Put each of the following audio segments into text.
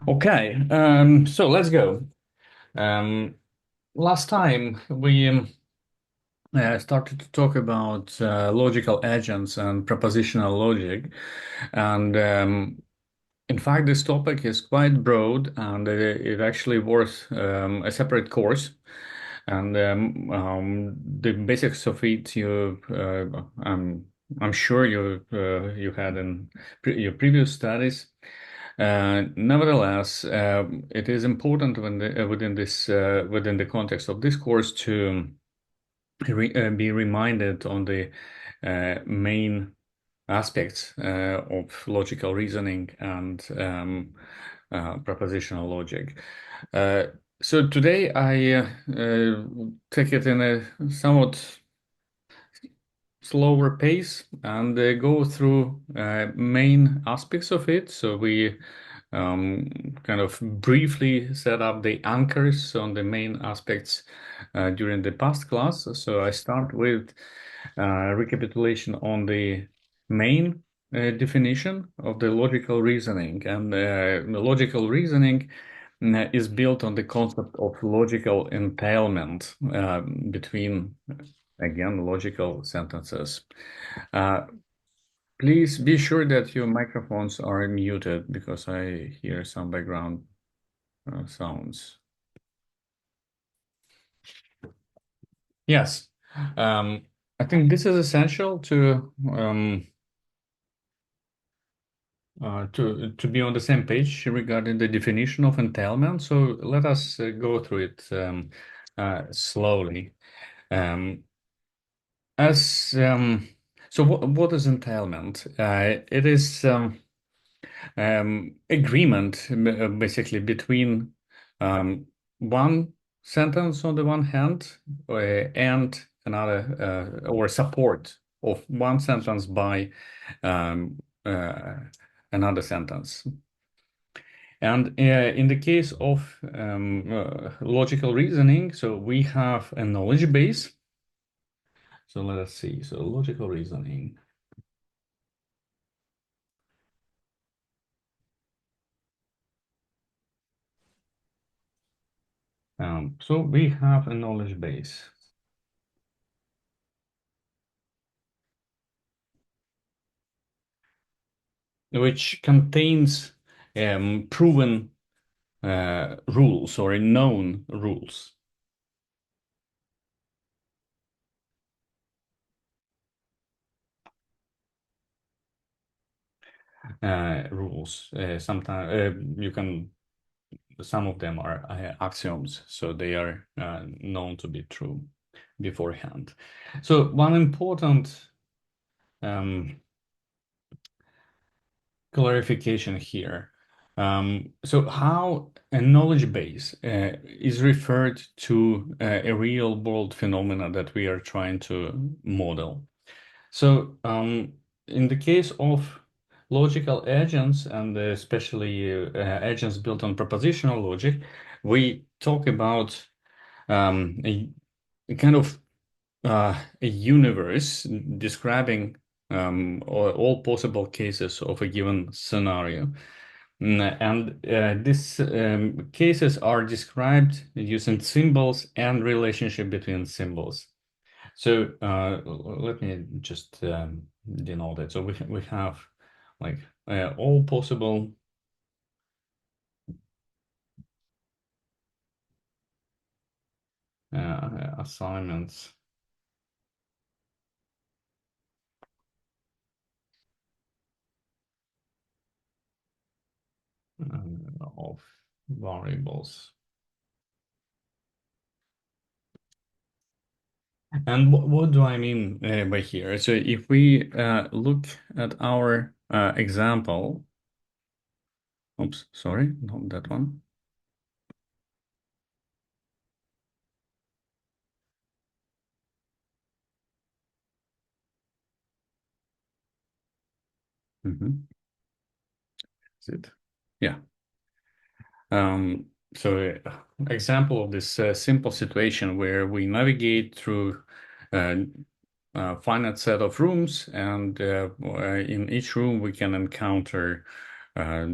Okay, so let's go. Um, Last time we started to talk about logical agents and propositional logic, and in fact, this topic is quite broad, and it actually worth a separate course. And the basics of it, I'm sure you had in your previous studies. Nevertheless, it is important within the context of this course to be reminded on the main aspects of logical reasoning and propositional logic. Uh, so today I take it in a somewhat slower pace and go through main aspects of it. So we kind of briefly set up the anchors on the main aspects during the past class. So I start with recapitulation on the main definition of the logical reasoning. And the logical reasoning is built on the concept of logical entailment between, again, logical sentences. Uh, Please be sure that your microphones are muted because I hear some background sounds. Yes, I think this is essential to be on the same page regarding the definition of entailment. So let us go through it slowly. Um, as so, what is entailment? It is agreement basically between um, one sentence on the one hand and another or support of one sentence by um, uh, another sentence. And in the case of logical reasoning, so we have a knowledge base. So let us see. So logical reasoning. So we have a knowledge base, which contains proven rules or known rules. Rules. Sometimes you can. Some of them are axioms, so they are known to be true beforehand. So one important um, clarification here. So how a knowledge base is referred to a real world phenomena that we are trying to model. So in the case of logical agents and especially agents built on propositional logic, we talk about a kind of a universe describing all possible cases of a given scenario. And these cases are described using symbols and relationship between symbols. So let me just denote it. So we have like all possible assignments of variables. And what do I mean by here? So if we look at our example, oops, sorry, not that one. Is it? Yeah. Um, so example of this simple situation where we navigate through uh, a finite set of rooms, and in each room we can encounter uh,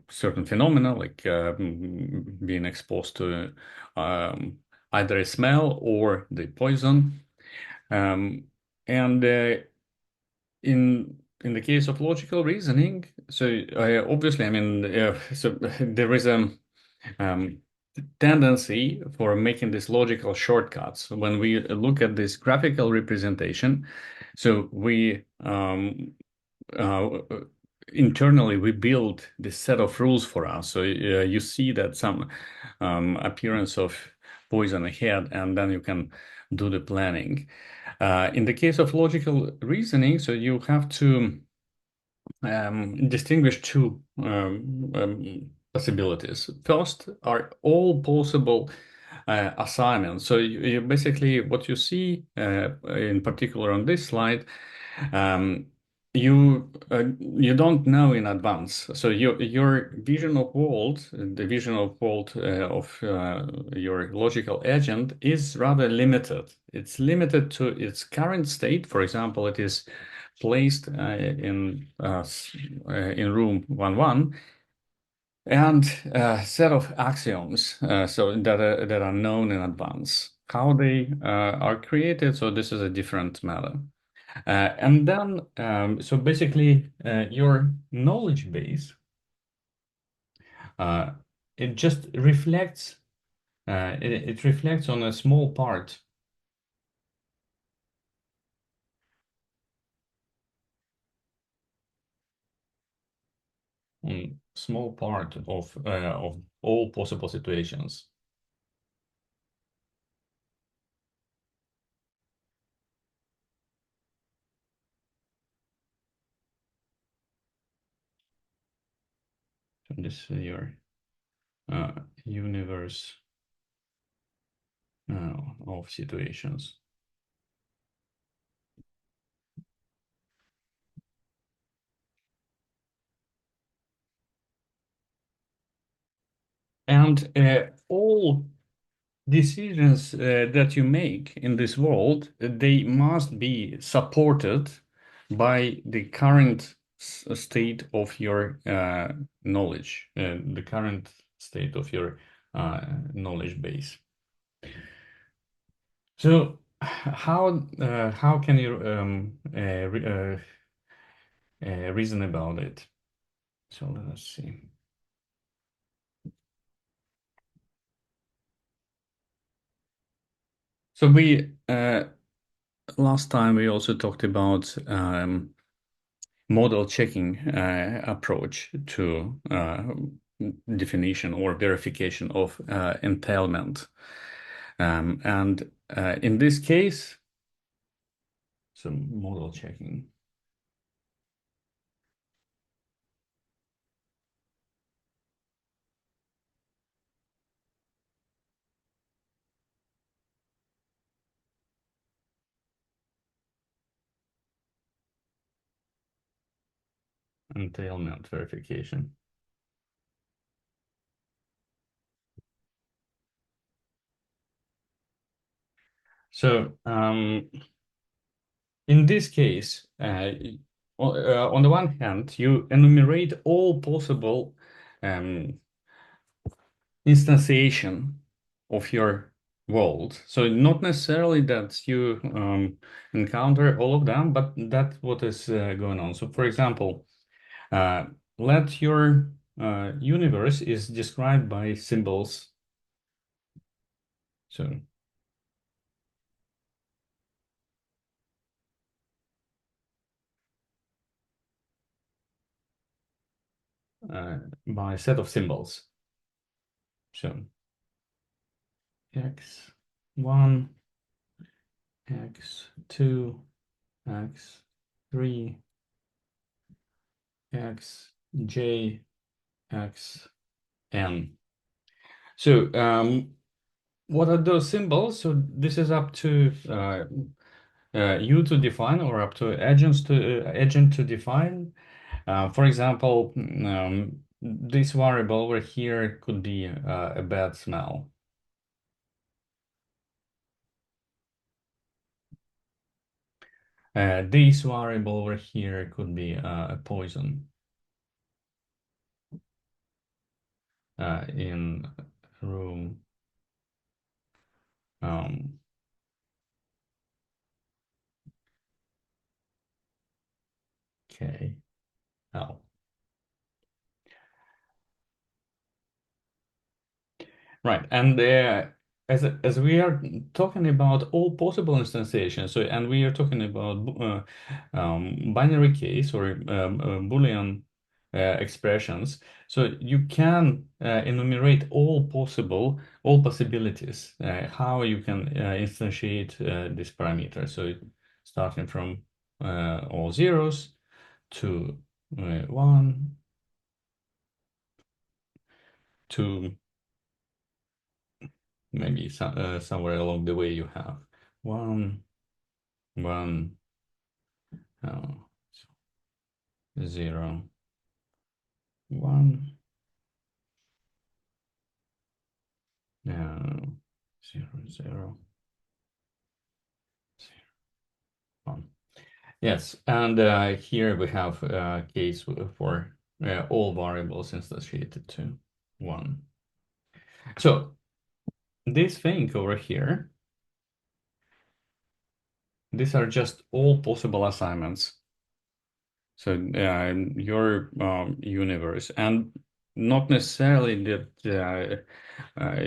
certain phenomena, like being exposed to either a smell or the poison. Um, and in the case of logical reasoning, so obviously, I mean, so there is a um, tendency for making these logical shortcuts when we look at this graphical representation. So we uh, internally we build this set of rules for us. So you see that some appearance of poison ahead, and then you can do the planning. In the case of logical reasoning, so you have to distinguish two possibilities. First are all possible assignments. So you basically what you see in particular on this slide, um, you don't know in advance. So your vision of world, the vision of world of your logical agent is rather limited. It's limited to its current state. For example, it is placed in room 1-1 and a set of axioms so that are known in advance. How they are created, so this is a different matter. And then, so basically, your knowledge base, uh, it just reflects, it reflects on a small part, small part of all possible situations. So this is your uh, universe of situations. And all decisions that you make in this world, they must be supported by the current state of your knowledge, the current state of your knowledge base. So, how can you reason about it? So let us see. So we last time we also talked about model checking approach to definition or verification of entailment. And in this case, some model checking. Entailment verification. So in this case, on the one hand, you enumerate all possible um, instantiation of your world. So not necessarily that you encounter all of them, but that's what is going on. So for example, uh, let your universe is described by symbols. So by a set of symbols. So x1, x2, x3, xj, xn. So what are those symbols? So this is up to you to define, or up to agent to define. For example, this variable over here could be a bad smell. This variable over here could be a poison. in room um, K L. Right, and as we are talking about all possible instantiations, so and we are talking about binary case or Boolean expressions, so you can enumerate all possibilities, how you can instantiate this parameter. So starting from all zeros to one to maybe somewhere along the way you have one, one, uh, zero, one, zero, zero, zero, one. Yes, and here we have a case for all variables instantiated to one. So this thing over here, these are just all possible assignments. So your universe, and not necessarily that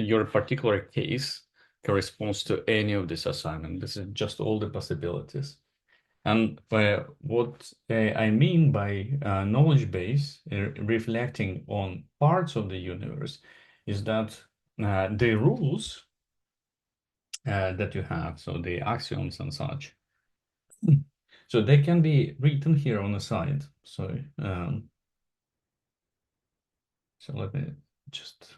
your particular case corresponds to any of this assignment. This is just all the possibilities. And what I mean by knowledge base reflecting on parts of the universe is that the rules that you have, so the axioms and such, so they can be written here on the side. So let me just.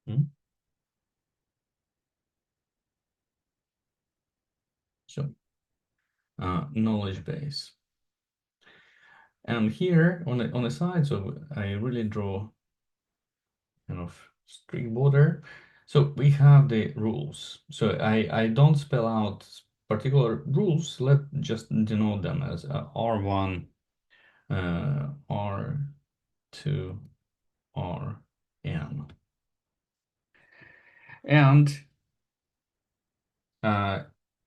Hmm? So knowledge base. And here on the side, so I really draw kind of strict border. So we have the rules. So I don't spell out particular rules. Let's just denote them as R1, R2, Rn. And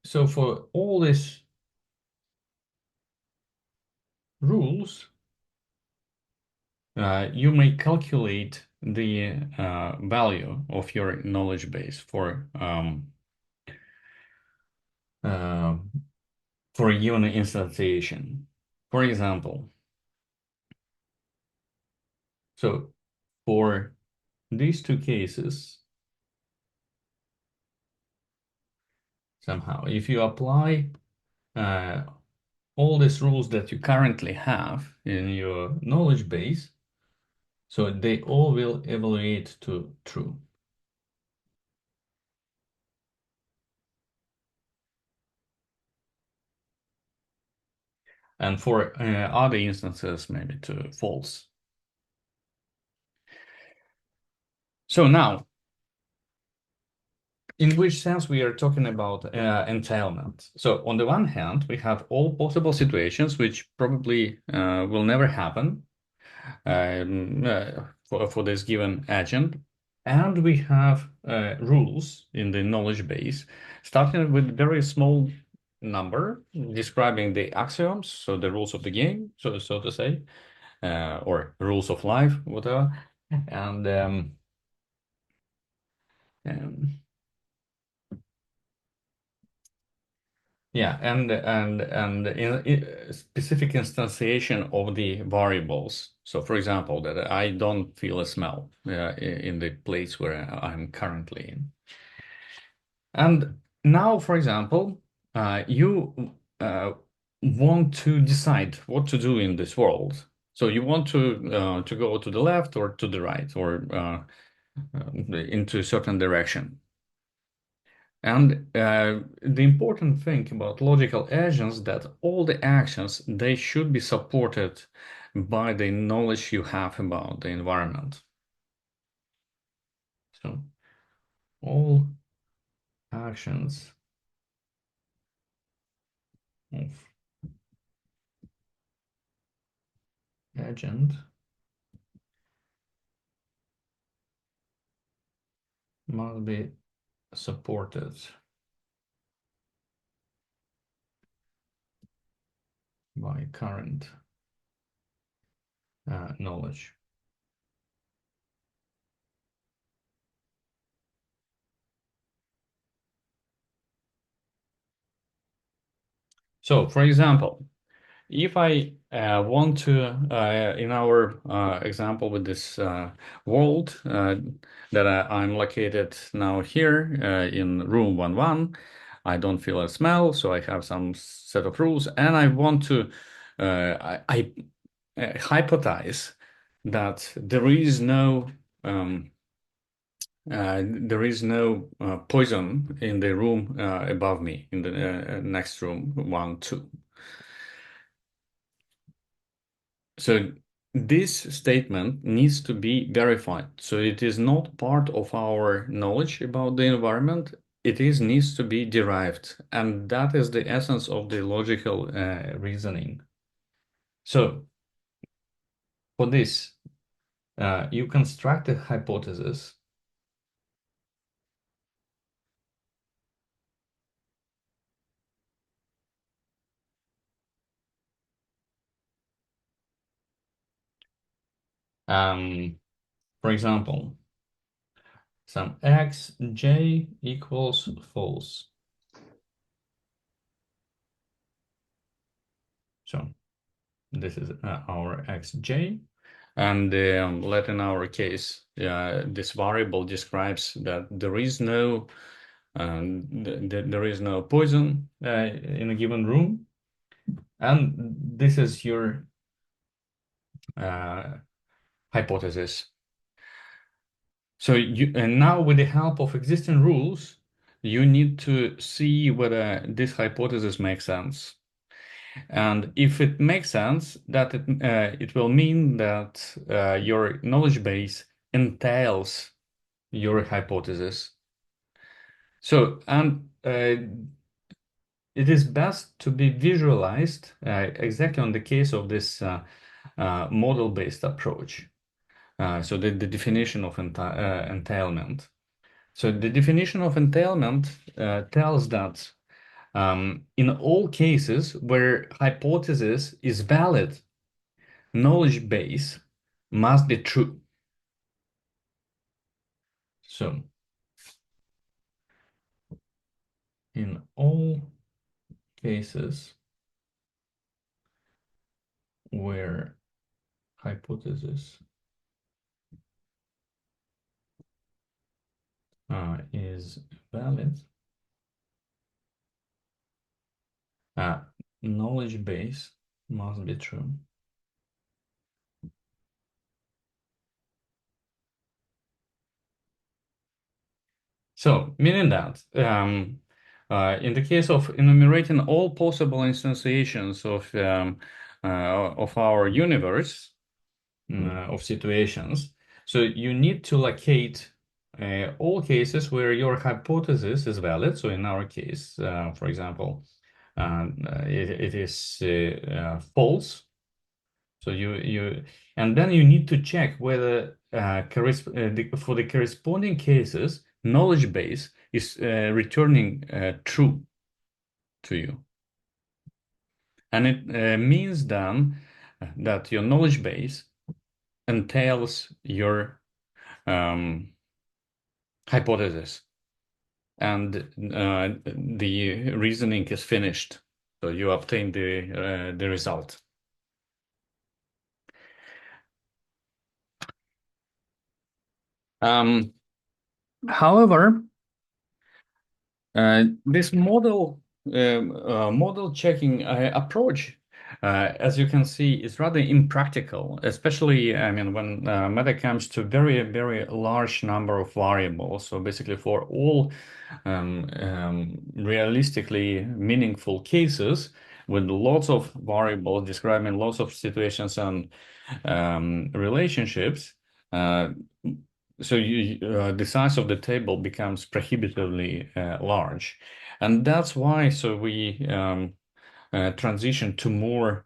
so for all these rules, you may calculate the value of your knowledge base uh, for a given instantiation. For example, so for these two cases, somehow, if you apply uh, all these rules that you currently have in your knowledge base, so they all will evaluate to true. And for other instances, maybe to false. So now, in which sense we are talking about entailment? So on the one hand, we have all possible situations which probably will never happen for this given agent. And we have rules in the knowledge base, starting with very small number describing the axioms, so the rules of the game, so to say, or rules of life, whatever. And um, yeah, and in specific instantiation of the variables. So, for example, that I don't feel a smell in the place where I'm currently in. And now, for example, you want to decide what to do in this world. So you want to go to the left or to the right or into a certain direction. And the important thing about logical agents that all the actions, they should be supported by the knowledge you have about the environment. So all actions of legend must be supported by current knowledge. So, for example, if I want to, in our example with this world that I'm located now here in room 11, I don't feel a smell, so I have some set of rules, and I want to, I hypothesize that there is no poison in the room above me, in the next room, 1, 2. So this statement needs to be verified. So it is not part of our knowledge about the environment. It needs to be derived. And that is the essence of the logical reasoning. So for this, you construct a hypothesis. For example, some xj equals false. So this is our xj. And let in our case, this variable describes that there is no poison in a given room, and this is your hypothesis. So and now with the help of existing rules, you need to see whether this hypothesis makes sense. And if it makes sense, that it will mean that your knowledge base entails your hypothesis. So, and it is best to be visualized exactly on the case of this model-based approach. So the definition of entailment. So the definition of entailment tells that in all cases where hypothesis is valid, knowledge base must be true. So in all cases where hypothesis is valid, knowledge base must be true. So, meaning that in the case of enumerating all possible instantiations of our universe of situations, so you need to locate all cases where your hypothesis is valid. So, in our case, for example, it is false. So and then you need to check whether for the corresponding cases, knowledge base is returning true to you. And it means then that your knowledge base entails your hypothesis, and the reasoning is finished. So you obtain the result. However, this model checking approach, as you can see, is rather impractical, especially, I mean, when meta comes to very, very large number of variables. So basically for all realistically meaningful cases with lots of variables describing lots of situations and relationships, so the size of the table becomes prohibitively large. And that's why we transition to more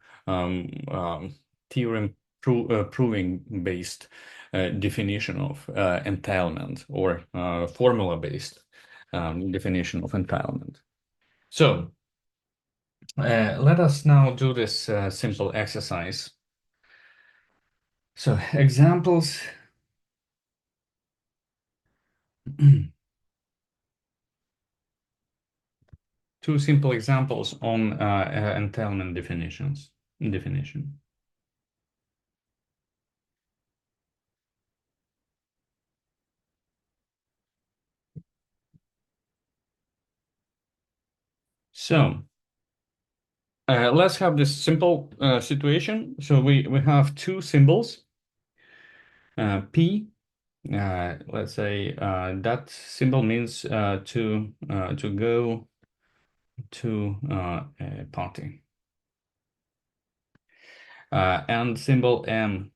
theorem proving-based definition of entailment, or formula-based definition of entailment. So let us now do this simple exercise. So examples. Two simple examples on entailment definition. So let's have this simple situation. So we have two symbols, P. Let's say that symbol means to go to a party, and symbol M,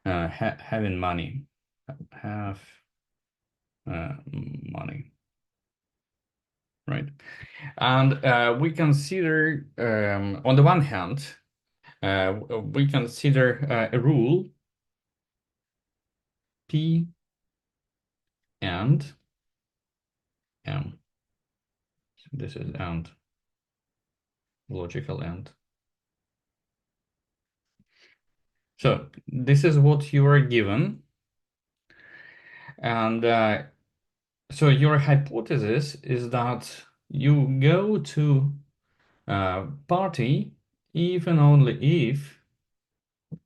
having money, have money, right? And we consider, on the one hand, we consider a rule P and M. So this is and, logical and. So this is what you are given. And so your hypothesis is that you go to a party even only if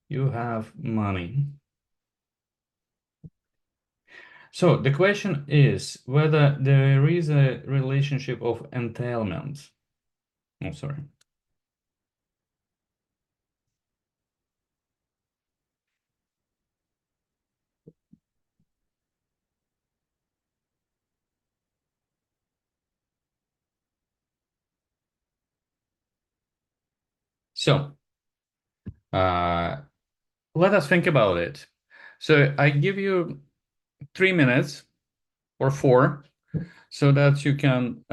you have money. So the question is whether there is a relationship of entailment. Oh, sorry. So let us think about it. So I give you 3 minutes or 4 so that you can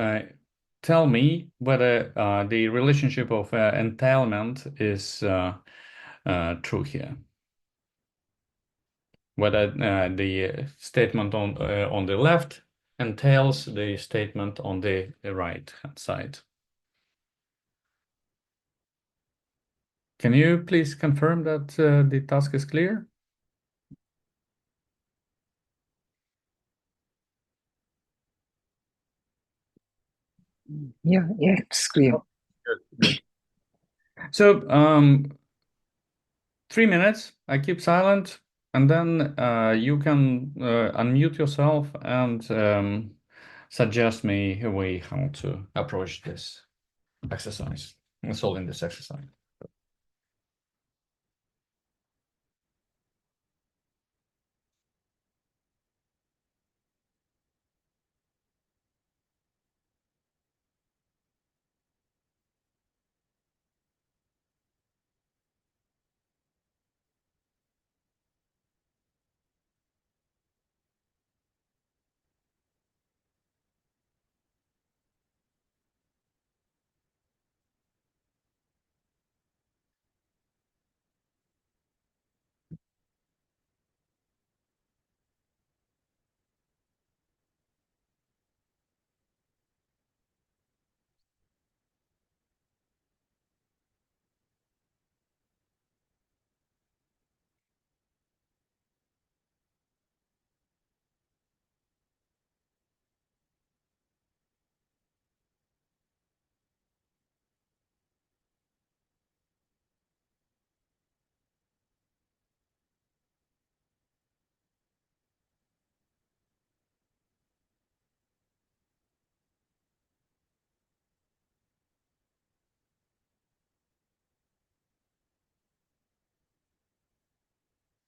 tell me whether the relationship of entailment is true here. Whether the statement on the left entails the statement on the right hand side. Can you please confirm that the task is clear? Yeah, it's clear. Good, good. So 3 minutes, I keep silent, and then you can unmute yourself and suggest me a way how to approach this exercise, solving this exercise.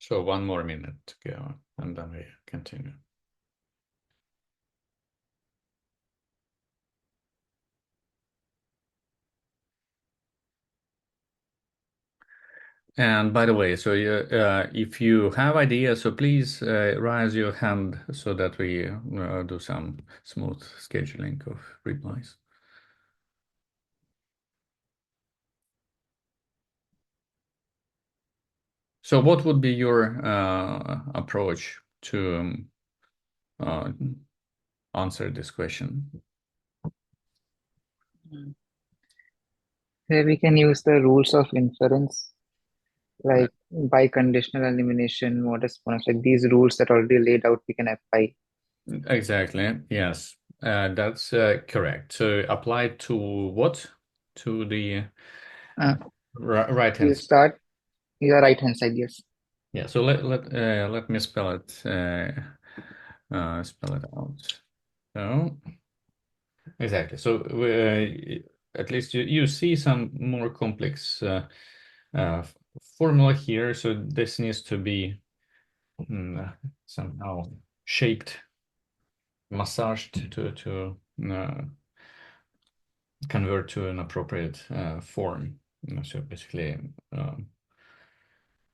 So 1 more minute to go, and then we continue. And by the way, so if you have ideas, so please raise your hand so that we do some smooth scheduling of replies. So what would be your approach to uh, answer this question? Mm. Here we can use the rules of inference, Uh, like biconditional elimination, modus ponens, like these rules that are already laid out, we can apply. Exactly. Yes, that's correct. So apply to what? To the Uh, right you hand. start your right hand side, yes. Yeah. So let me spell it out. So exactly. So at least you see some more complex uh, formula here. So this needs to be somehow shaped, massaged to convert to an appropriate form. So basically,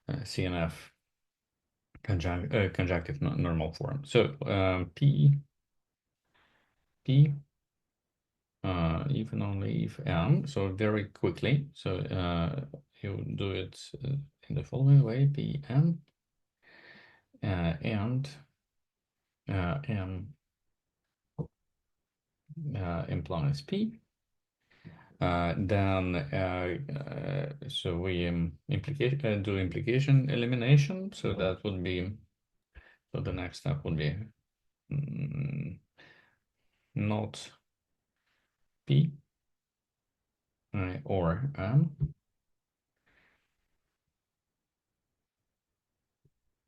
CNF conjunctive normal form. So P even only if M. So very quickly. So you do it in the following way: PM and M implies P. Then so we do implication elimination. So that would be so the next step would be mm, not P or M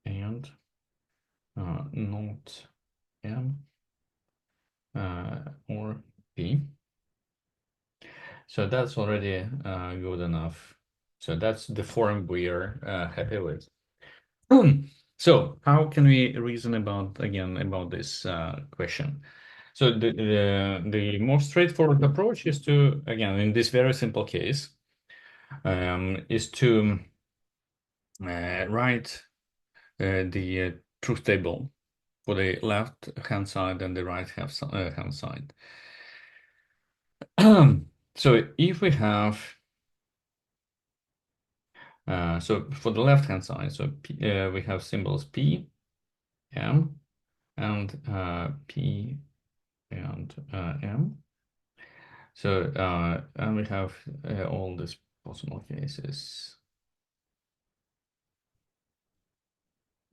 and not M or P. So that's already good enough. So that's the form we are happy with. So how can we reason about again about this question? So the most straightforward approach is to, again, in this very simple case, is to write the truth table for the left hand side and the right hand side. So if we have so for the left hand side, so we have symbols P, M, and P and M. So and we have all these possible cases,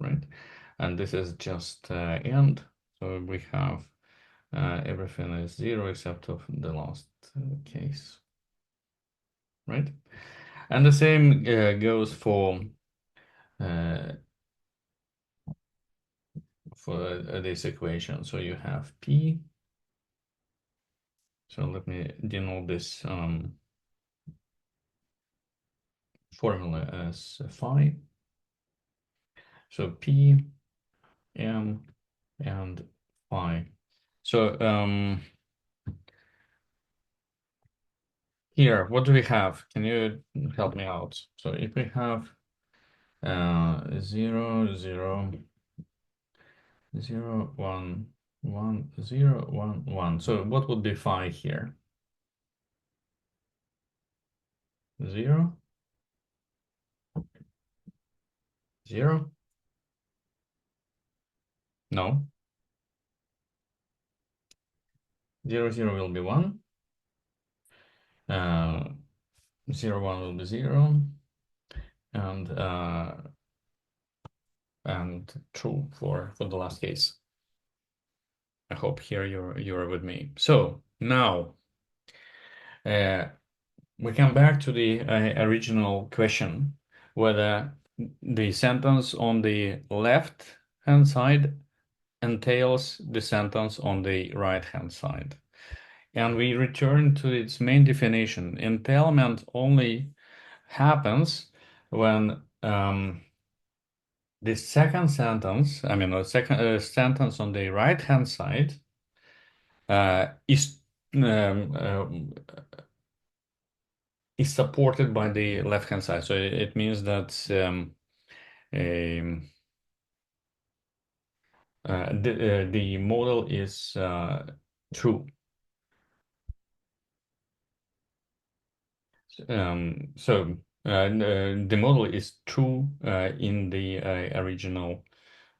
right? And this is just end. So we have everything is zero except of the last case, right? And the same goes uh, for this equation. So you have P. So let me denote this formula as phi. So P, M, and phi. So here, what do we have? Can you help me out? So if we have 0, 0, 0, 1, 1, 0, 1, 1. So what would be phi here? 0, 0? No. 0, 0 will be 1. Uh, 0, 1 will be 0. And true for the last case. I hope here you're with me. So now uh, we come back to the original question, whether the sentence on the left hand side entails the sentence on the right hand side. And we return to its main definition. Entailment only happens when the second sentence, I mean, the second sentence on the right hand side is is supported by the left hand side. So it means that um, the model is true. So The model is true in the original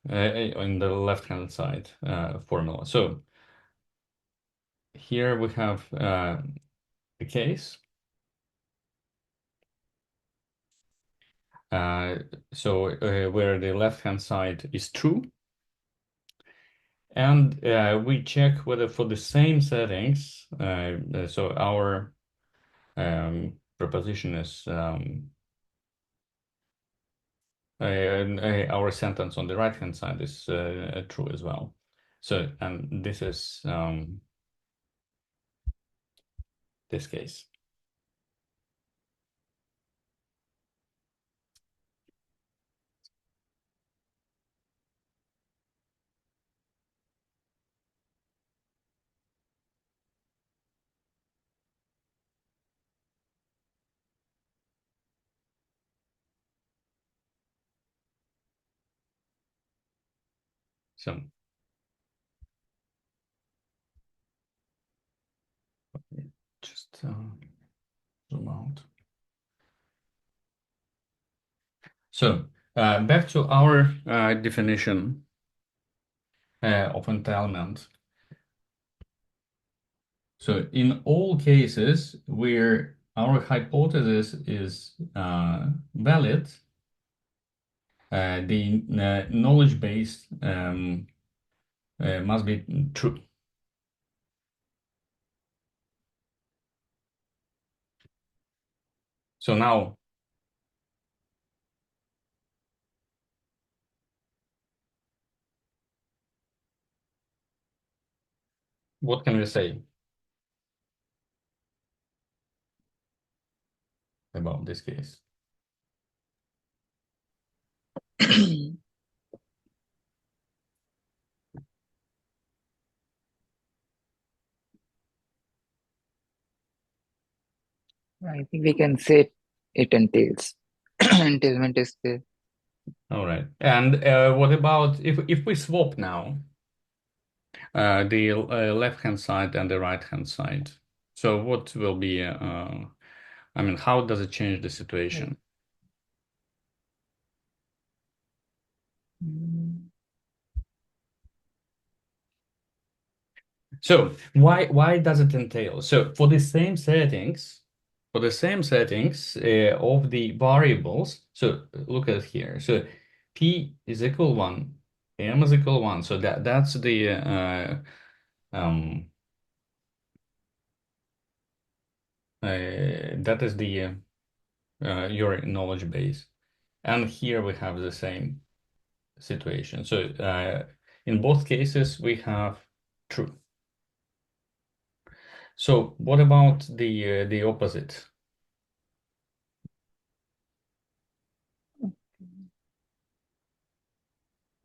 in the left-hand side formula. So here we have the case. Uh, where the left-hand side is true, and we check whether for the same settings, so our proposition is our sentence on the right-hand side is true as well. So, and this is this case. So just zoom out. So back to our definition of entailment. So in all cases where our hypothesis is valid, the knowledge base must be true. So now, what can we say about this case? I think we can say it entails. Entailment is the All right. And what about if we swap now the left-hand side and the right-hand side? So what will be, I mean, how does it change the situation? Mm, So why does it entail? So for the same settings, of the variables, so look at here. So P is equal 1, M is equal 1. So that's the that is the your knowledge base. And here we have the same situation. So in both cases we have true. So what about the opposite?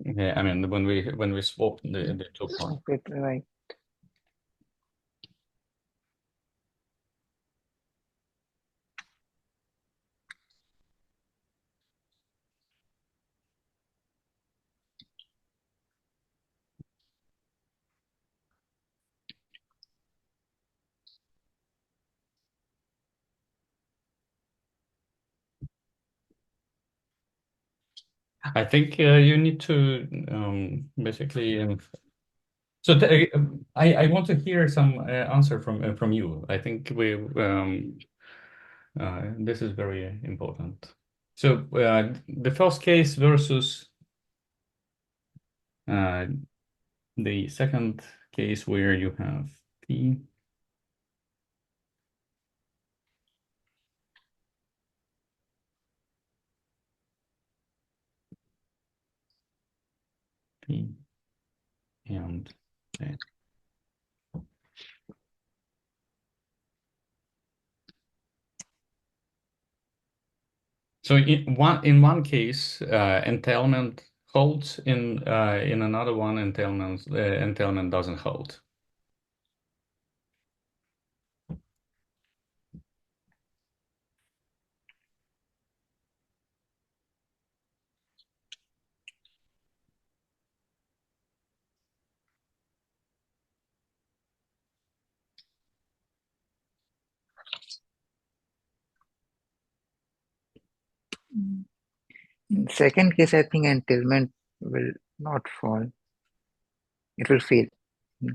Yeah, I mean when we swap the two parts. okay, right. I think you need to basically. So I want to hear some answer from you. I think this is very important. So the first case versus uh, the second case where you have P, P, and A. So in one case, entailment holds. In another one, entailment doesn't hold. In second case, I think entailment will not fall. It will fail. Hmm.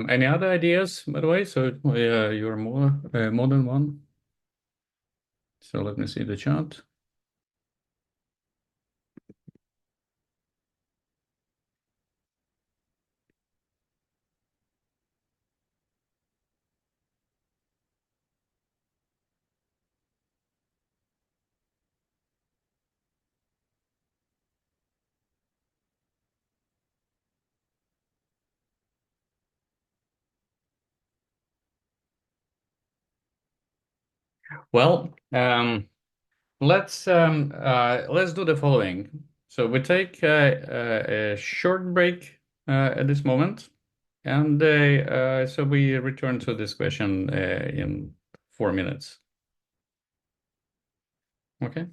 Any other ideas, by the way? So you're more than one. So let me see the chart. Well, let's do the following. So we take a short break at this moment, and so we return to this question in 4 minutes. Okay.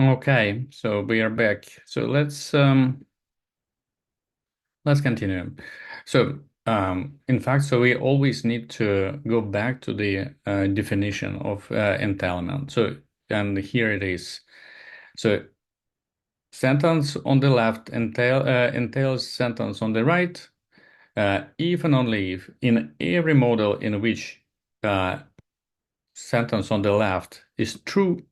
Okay, so we are back. So let's continue. So in fact, so we always need to go back to the definition of entailment. So and here it is. So sentence on the left entails sentence on the right, if and only if in every model in which sentence on the left is true,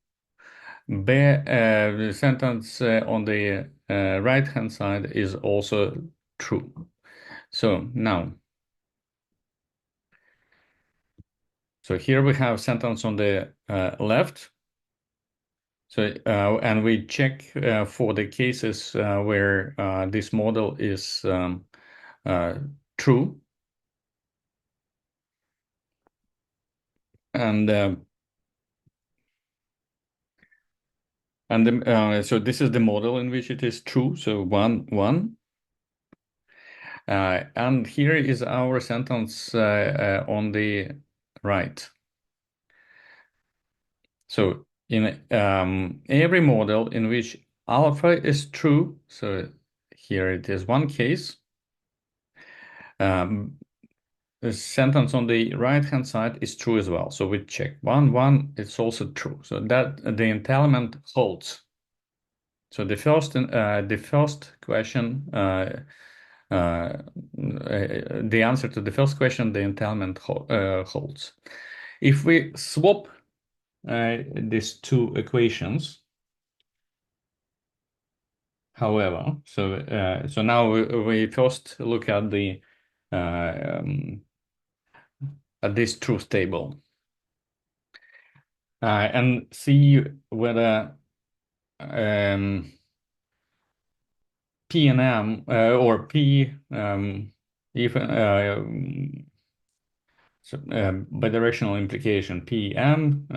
the sentence on the right hand side is also true. So now, so here we have sentence on the left. So and we check for the cases where this model is uh, true, and so this is the model in which it is true. So 1, 1. And here is our sentence on the right. So in every model in which alpha is true, so here it is one case, um, the sentence on the right-hand side is true as well. So we check 1, 1, it's also true. So that the entailment holds. So the first question, the answer to the first question, the entailment holds. If we swap these two equations, however, so now we first look at the at this truth table and see whether P and M or P even so, bidirectional implication PM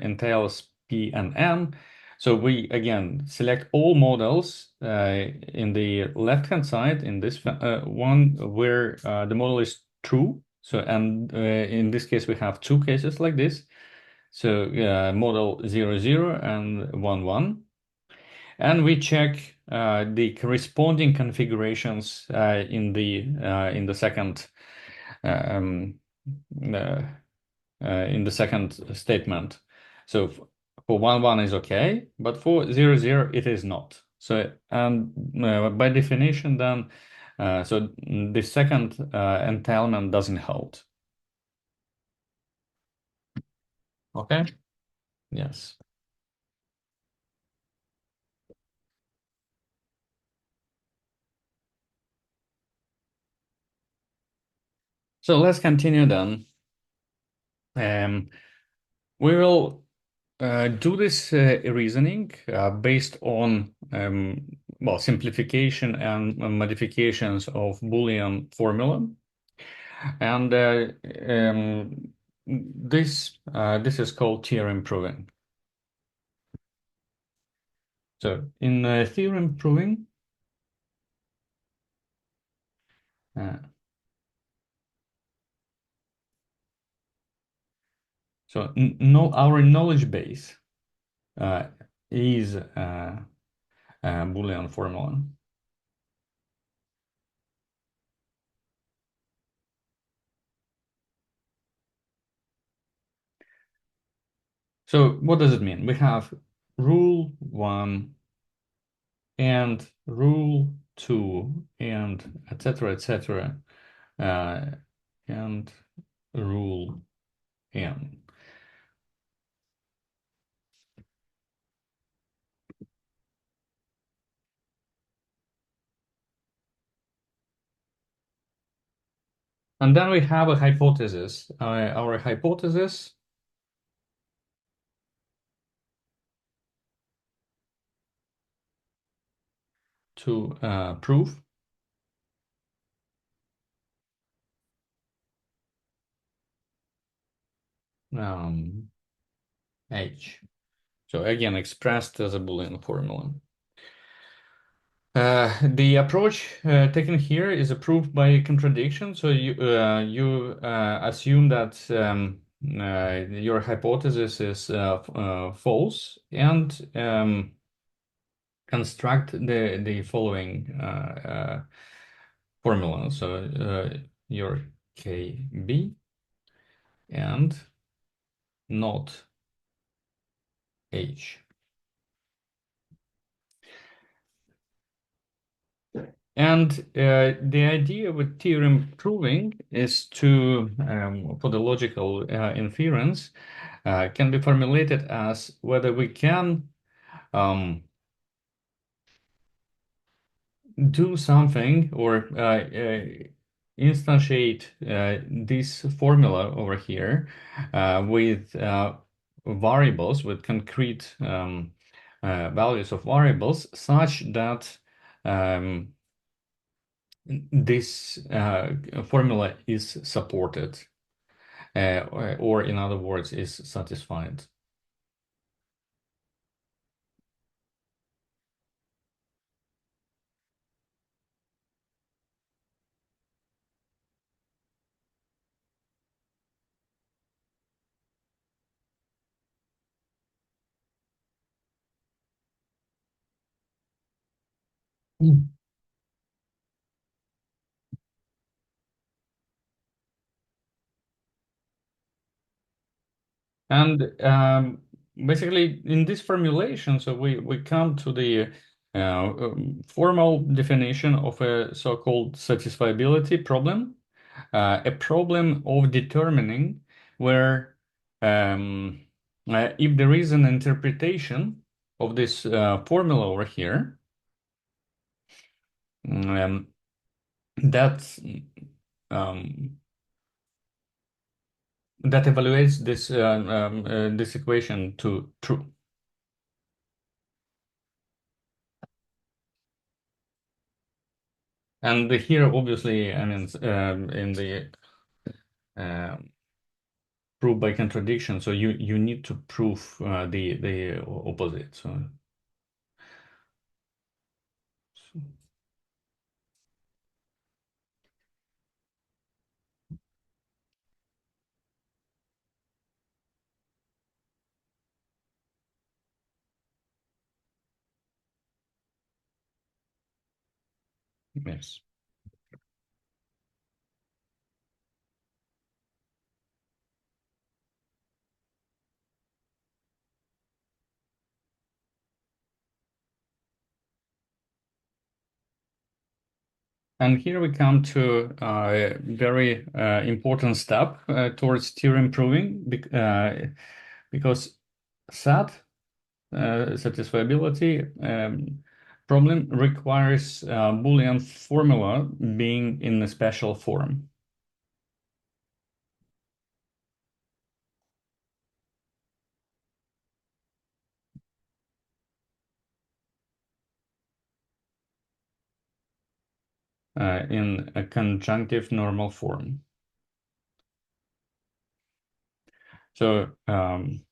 entails P and M. So we again select all models in the left-hand side in this one where the model is true. So and in this case we have two cases like this. So model 00 and 1, 1. And we check the corresponding configurations in the second um, uh, in the second statement. So for 1, 1 is okay, but for 00 it is not. So and by definition, then so the second entailment doesn't hold. Okay. Yes. So let's continue then. We will do this reasoning based on well, simplification and modifications of Boolean formula. And this is called theorem proving. So in theorem proving, uh, so no, our knowledge base is Boolean formula. So what does it mean? We have rule 1 and rule 2 and etc. And rule n. And then we have a hypothesis. Our hypothesis to prove H. So again, expressed as a Boolean formula. The approach taken here is approved by contradiction. So you assume that your hypothesis is false, and construct the following formula. So your KB and not H. And the idea with theorem proving is to, for the logical inference, can be formulated as whether we can do something or instantiate this formula over here with variables, with concrete values of variables, such that um, this formula is supported, or in other words, is satisfied. Mm. And basically, in this formulation, so we come to the formal definition of a so-called satisfiability problem, a problem of determining where if there is an interpretation of this formula over here, um, that um, that evaluates this equation to true. And here, obviously, I mean, in the um proof by contradiction, so you need to prove the opposite. Yes. And here we come to a very important step towards theorem proving, because SAT, satisfiability problem, requires Boolean formula being in a special form. In a conjunctive normal form. So, and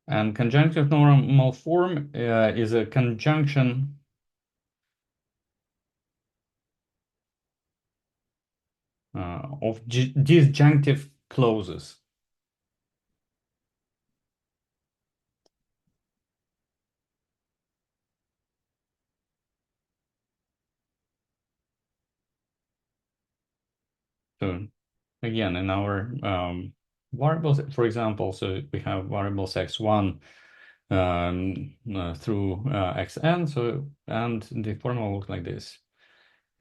conjunctive normal form is a conjunction of disjunctive clauses. So again, in our variables, for example, so we have variables x1 through xn, so, and the formula looks like this: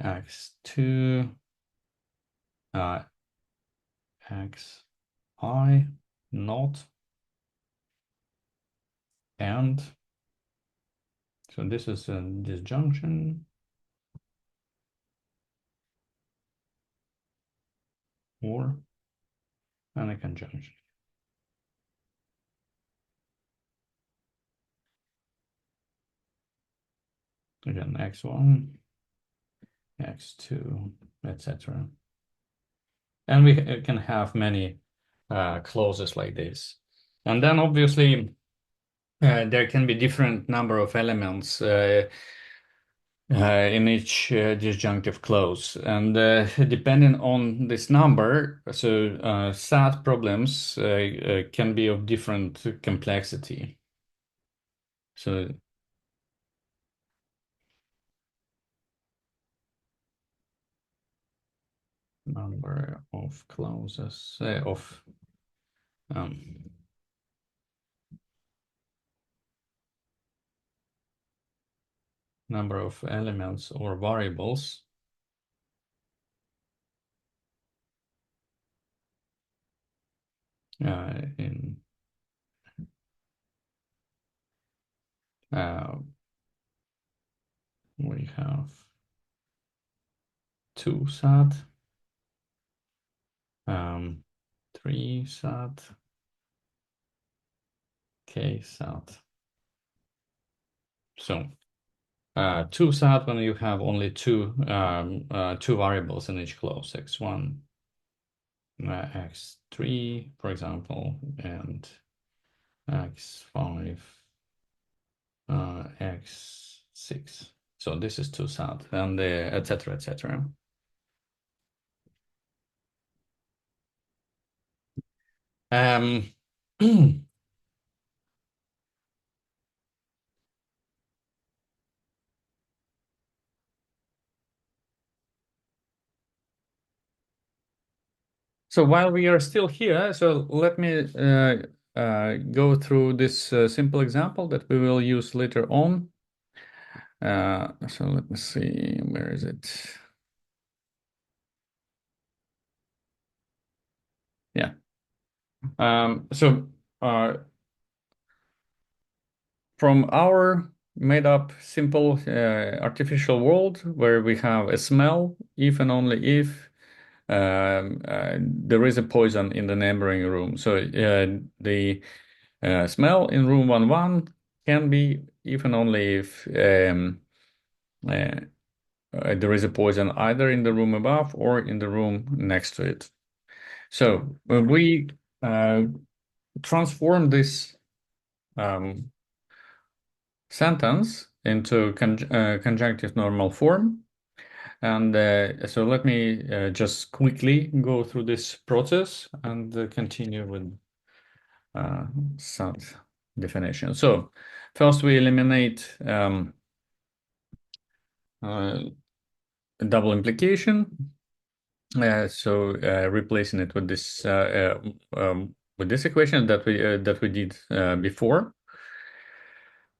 x2 xi not, and so this is a disjunction or and a conjunction. Again, x1, x2, etc. And we can have many clauses like this. And then obviously there can be different number of elements in each disjunctive clause. And depending on this number, so SAT problems can be of different complexity. So number of clauses um, number of elements or variables in we have 2 sat, 3 sat, k sat. So 2 sat when you have only two variables in each clause, x1, x3, for example, and x5, x6. So this is 2 sat, and etc. etc. So while we are still here, so let me go through this simple example that we will use later on. So let me see, where is it? Yeah. So from our made up simple artificial world where we have a smell if and only if there is a poison in the neighboring room. So the smell in room 1-1 can be if and only if there is a poison either in the room above or in the room next to it. So when we transform this um, sentence into conjunctive normal form. And so let me just quickly go through this process and continue with some definition. So first we eliminate double implication. So replacing it with this equation that we did before.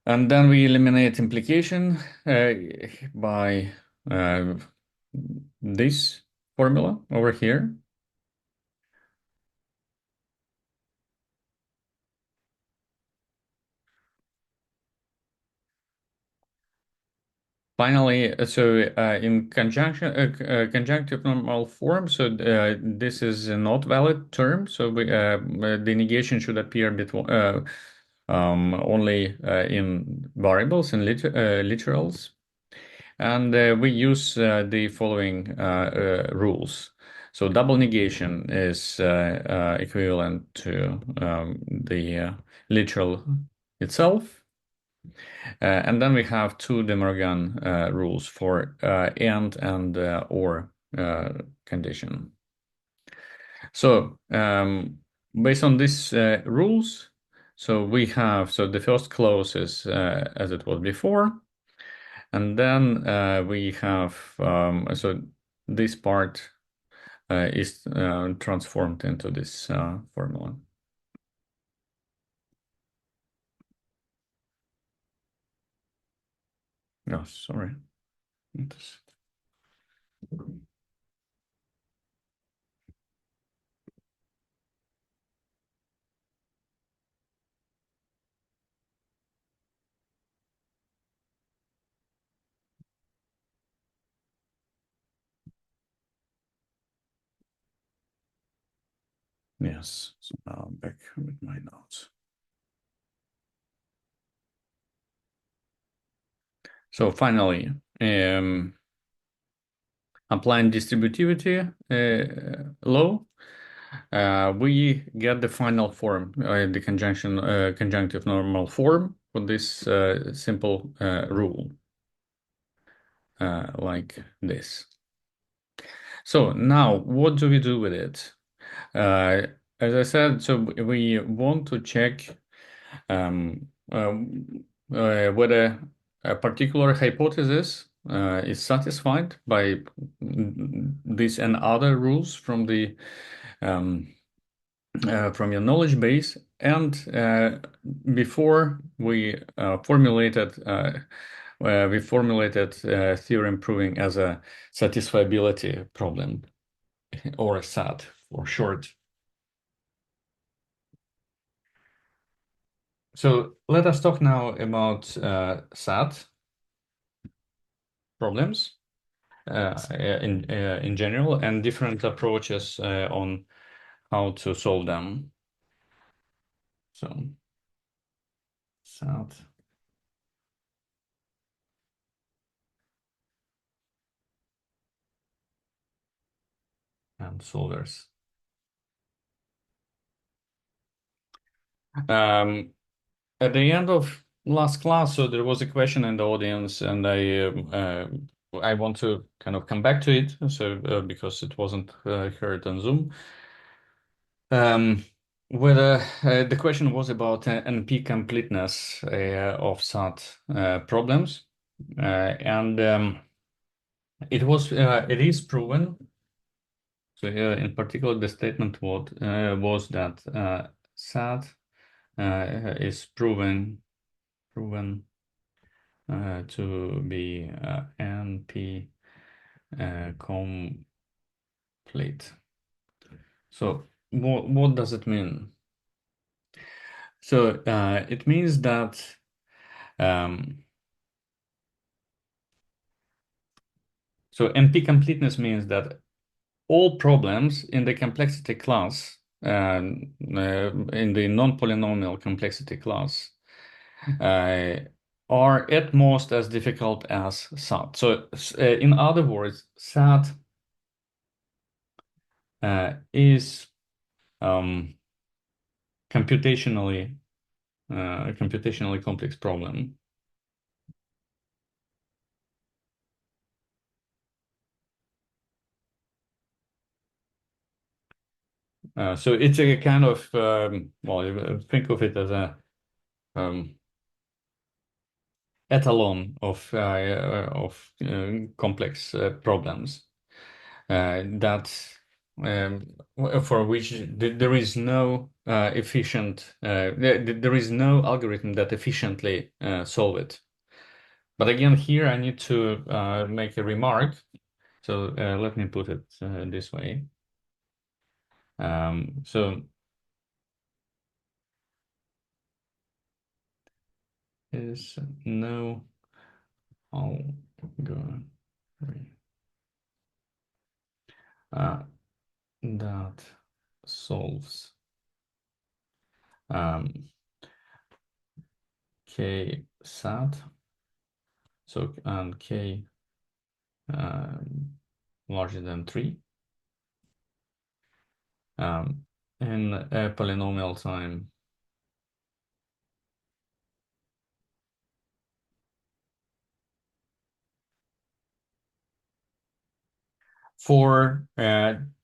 And then we eliminate implication by this formula over here. Finally, so in conjunctive normal form, so this is a not valid term. So the negation should appear between only in variables and literals. And we use the following rules. So double negation is equivalent to the literal itself. And then we have two De Morgan rules for and or condition. So based on these rules, so we have, so the first clause is as it was before. And then we have, so this part is transformed into this formula. Oh, sorry. Yes, so now I'm back with my notes. So finally, applying distributivity law, we get the final form, the conjunctive normal form for this simple rule, like this. So now, what do we do with it? As I said, so we want to check whether a particular hypothesis is satisfied by these and other rules um, from your knowledge base. And before we formulated theorem proving as a satisfiability problem, or a SAT for short. So let us talk now about SAT problems in general, and different approaches on how to solve them. So SAT and solvers. At the end of last class, so there was a question in the audience, and I want to kind of come back to it, so because it wasn't heard on Zoom. Whether the question was about NP completeness of SAT problems, and it is proven. So here, in particular, the statement was that SAT is proven to be NP complete. So what does it mean? So it means that so NP completeness means that all problems in the complexity class, in the non-polynomial complexity class, are at most as difficult as SAT. So in other words, SAT is computationally a computationally complex problem. So it's a kind of well, think of it as a um, etalon of complex problems that for which there is no there is no algorithm that efficiently solve it. But again, here I need to make a remark. So let me put it this way. So is no algorithm that solves k sat, so and k larger than 3 in a polynomial time for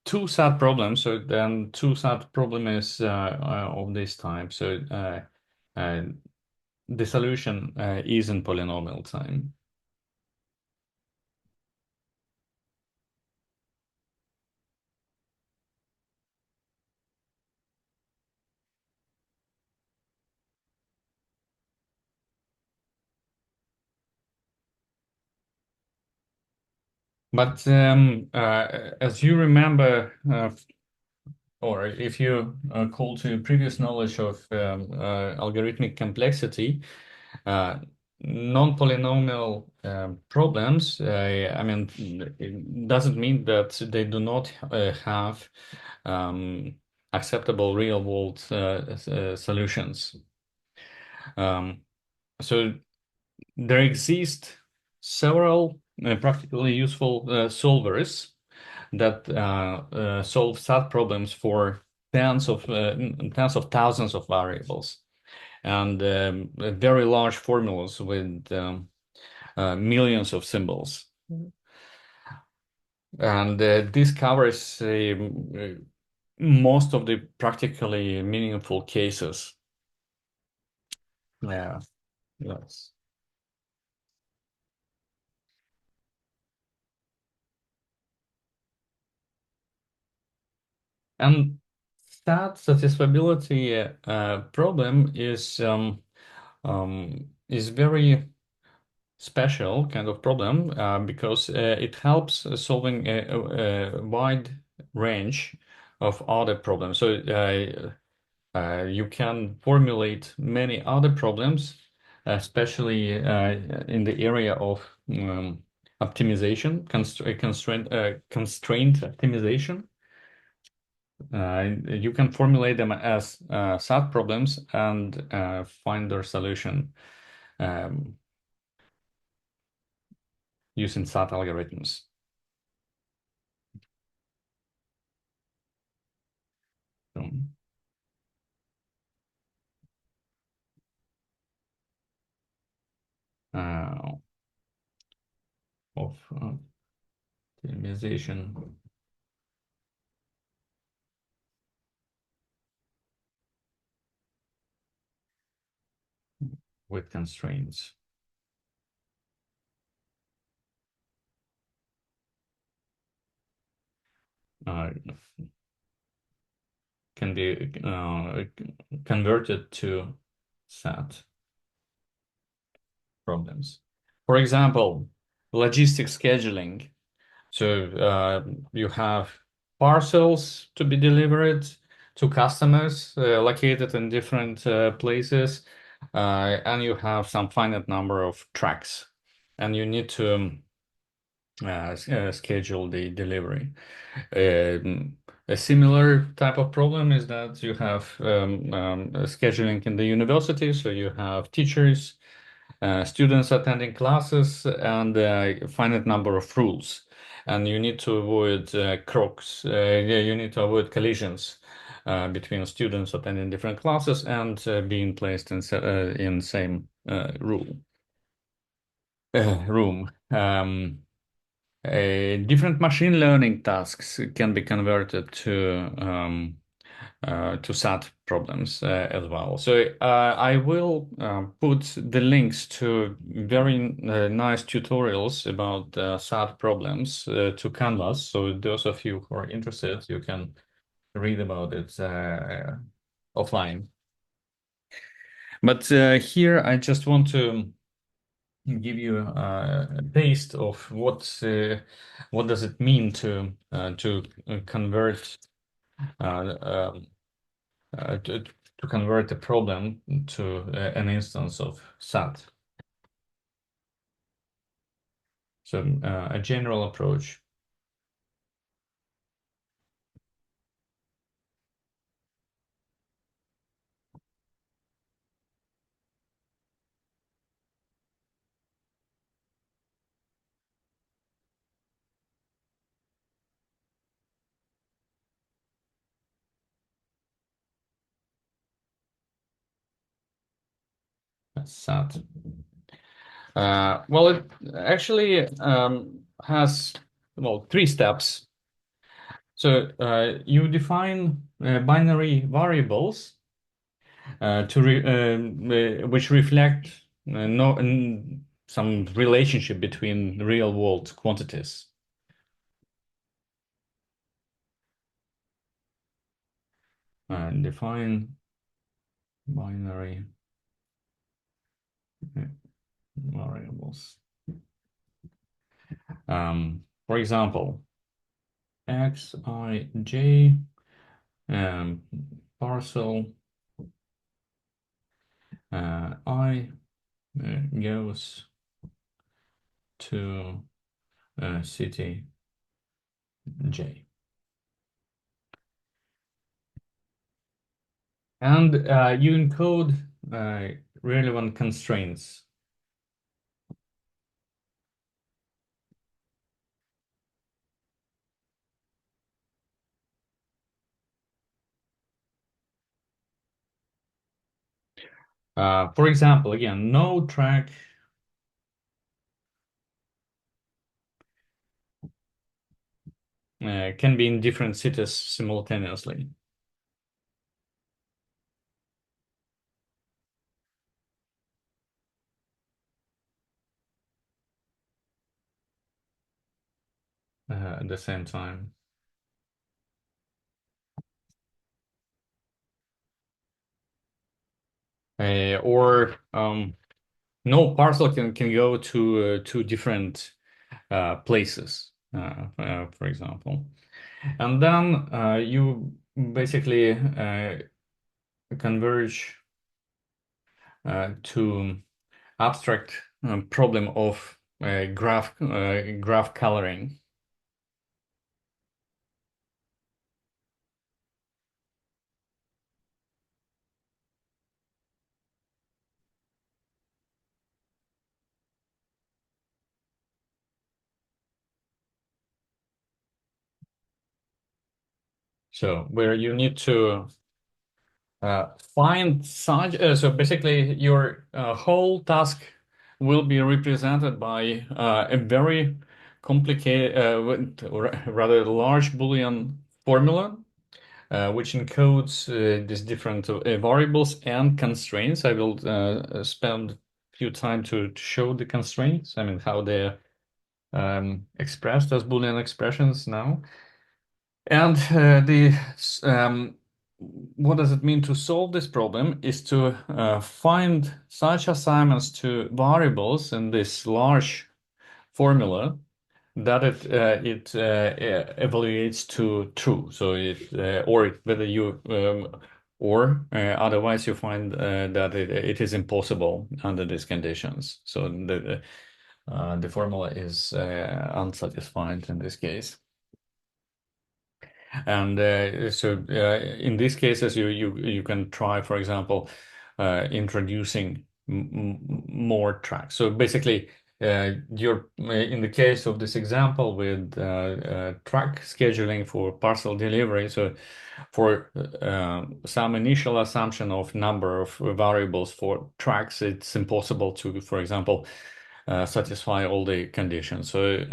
two sat problems. So then two sat problem is of this type. So the solution is in polynomial time. But as you remember, or if you call to previous knowledge of algorithmic complexity, uh, non-polynomial problems, I mean, it doesn't mean that they do not have acceptable real-world solutions. So there exist several practically useful solvers that solve SAT problems for tens of thousands of variables, and very large formulas with millions of symbols. And this covers most of the practically meaningful cases. Yeah, yes. And that satisfiability problem is very special kind of problem because it helps solving a wide range of other problems. So you can formulate many other problems, especially in the area of optimization, constraint optimization. You can formulate them as sub problems and find their solution um, using SAT algorithms. So, uh, of optimization with constraints. Uh, can be converted to SAT problems. For example, logistics scheduling. So you have parcels to be delivered to customers located in different places, and you have some finite number of tracks, and you need to schedule the delivery. A similar type of problem is that you have scheduling in the university, so you have teachers, students attending classes, and a finite number of rules. And you need to avoid croaks, yeah, you need to avoid collisions between students attending different classes and being placed in same room. Different machine learning tasks can be converted to SAT problems as well. So I will put the links to very nice tutorials about SAT problems to Canvas. So those of you who are interested, you can read about it offline. But here I just want to give you a taste of what does it mean to convert um, to convert a problem to an instance of SAT. So a general approach. SAT. Well, it actually has well 3 steps. So you define binary variables which reflect no some relationship between real world quantities. Define binary variables. For example, xij um, parcel I goes to city J. And you encode relevant constraints. For example, again, no track can be in different cities simultaneously. At the same time. or no parcel can go to two different places, for example. And then you basically converge to abstract problem of graph coloring. So where you need to find such, so basically your whole task will be represented by a very complicated, or rather large Boolean formula, which encodes these different variables and constraints. I will spend a few time to show the constraints, I mean, how they're expressed as Boolean expressions now. And what does it mean to solve this problem is to find such assignments to variables in this large formula that it evaluates to true. So whether you or otherwise you find that it is impossible under these conditions. So the formula is unsatisfied in this case. And in these cases, you can try, for example, introducing more tracks. So basically, you're in the case of this example with track scheduling for parcel delivery. So for some initial assumption of number of variables for tracks, it's impossible to, for example, satisfy all the conditions. So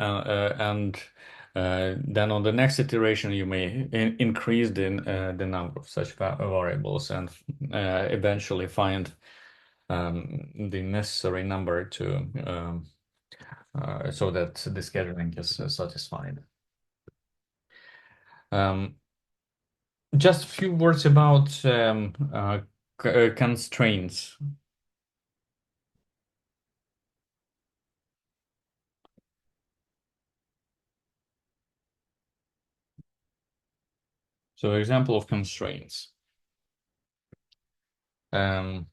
and then on the next iteration, you may increase the number of such variables and eventually find the necessary number to so that the scheduling is satisfied. Um, just a few words about constraints. So example of constraints. Um,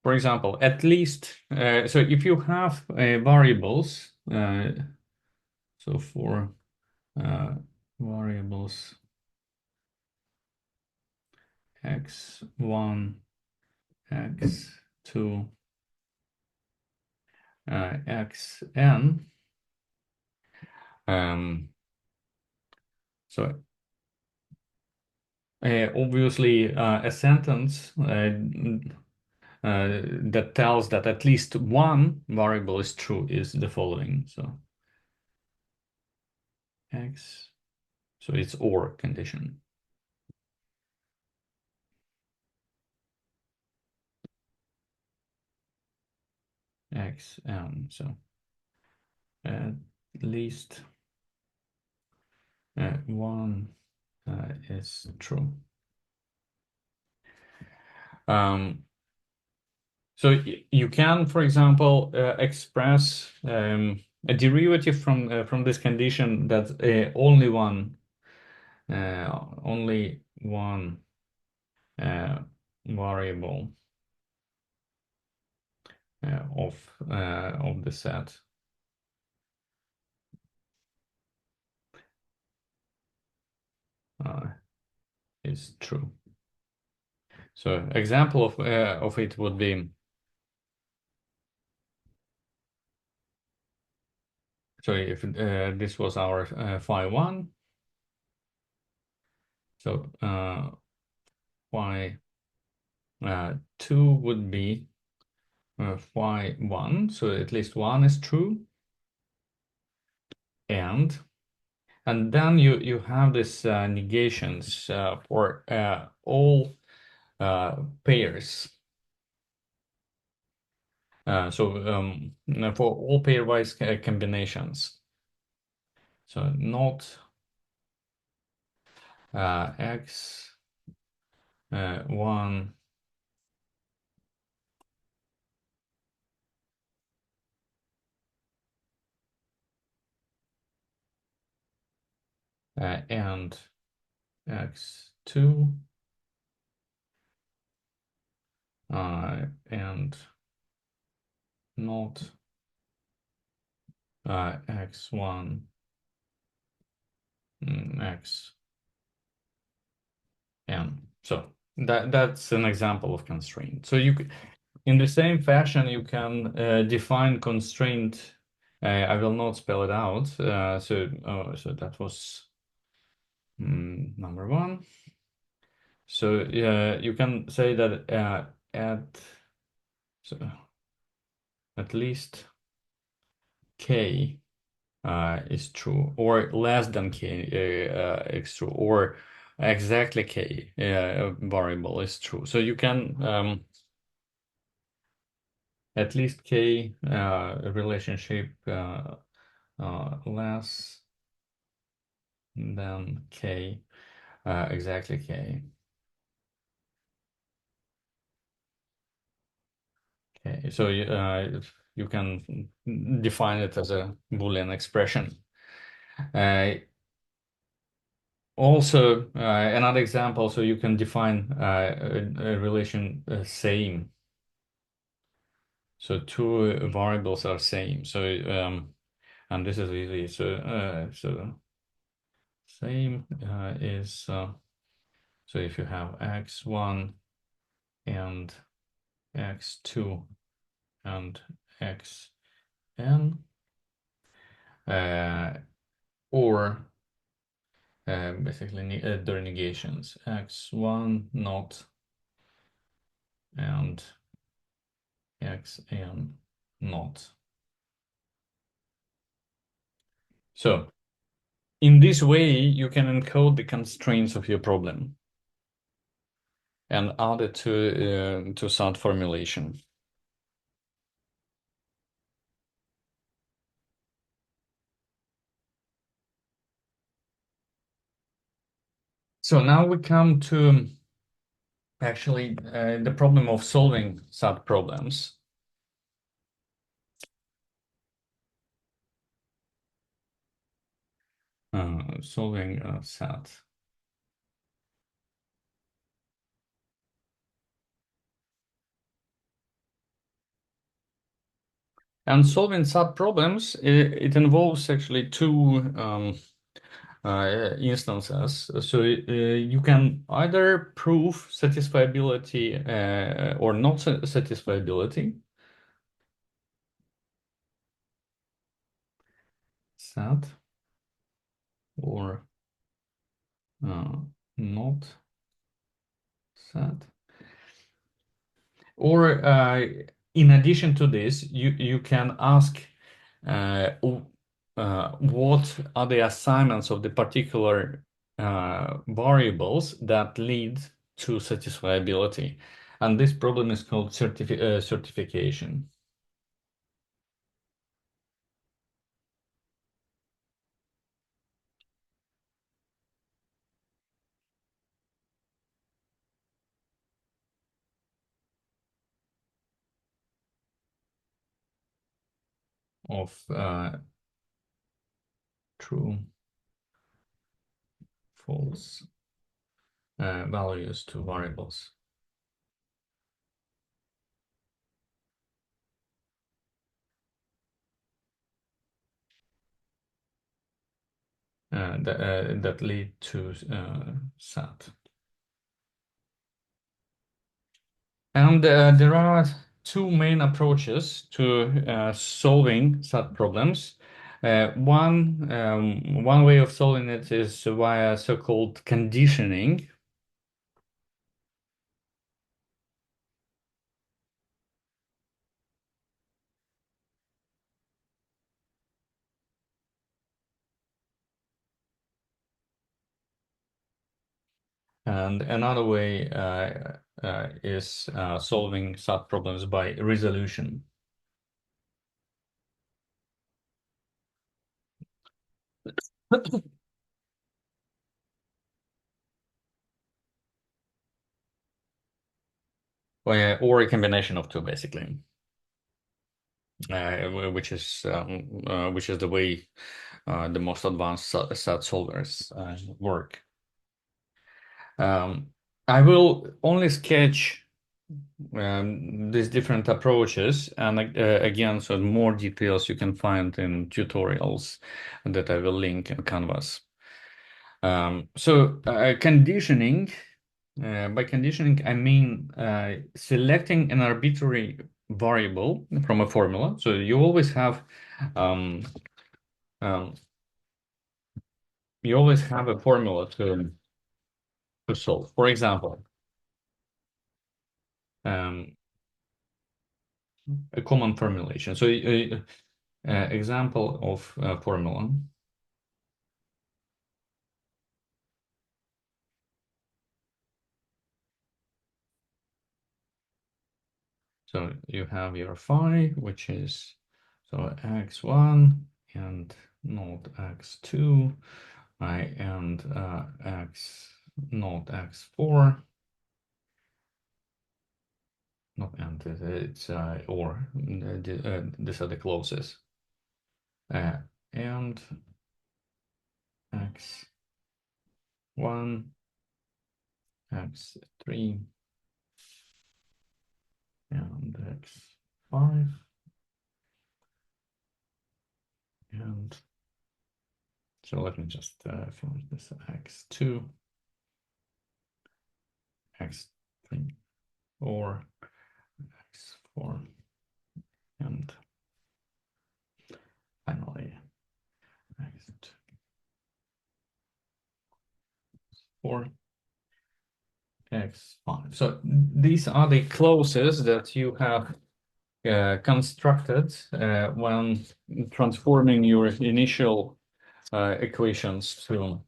for example, at least, so if you have variables, so for variables x1, x2, xn, so obviously a sentence that tells that at least one variable is true is the following. So x, so it's or condition. Xn, so at least one is true. So you can, for example, express a derivative from this condition that only one variable of the set is true. So example of it would be, so if this was our phi1, so phi2 would be phi1, so at least one is true, and then you have this negations for all pairs. For all pairwise combinations. So not x 1 and x2 and not x1 x n. So that's an example of constraint. So in the same fashion, you can define constraint. I will not spell it out. So that was number one. So you can say that so, at least k is true, or less than k is true, or exactly k variable is true. So you can at least k relationship less than k exactly k. Okay, so you can define it as a Boolean expression. Also, another example, so you can define a relation same. So two variables are same. So and this is easy. So same is so if you have x1 and x2 and xn, or basically their negations, x1 not and xn not. So in this way, you can encode the constraints of your problem and add it to SAT formulation. So now we come to actually the problem of solving SAT problems. Solving SAT. And solving SAT problems, it involves actually two instances. So you can either prove satisfiability or not satisfiability. SAT or not SAT. Or in addition to this, you can ask what are the assignments of the particular variables that lead to satisfiability. And this problem is called certification of true, false values to variables. That lead to SAT. And there are two main approaches to solving SAT problems. One way of solving it is via so-called conditioning. And another way is solving SAT problems by resolution. or a combination of two, basically, which is the way the most advanced set solvers work. I will only sketch these different approaches, and again, so more details you can find in tutorials that I will link in Canvas. Conditioning, by conditioning, I mean selecting an arbitrary variable from a formula. So you always have um, um, a formula to solve. For example, um, a common formulation. So example of formula. So you have your phi, which is so x1 and not x2, and x not x4, not and it's or these are the closest, and x1, x3, and x5, and so let me just finish this x2, x3, or x4, and finally x4, x5. So these are the clauses that you have constructed when transforming your initial equations to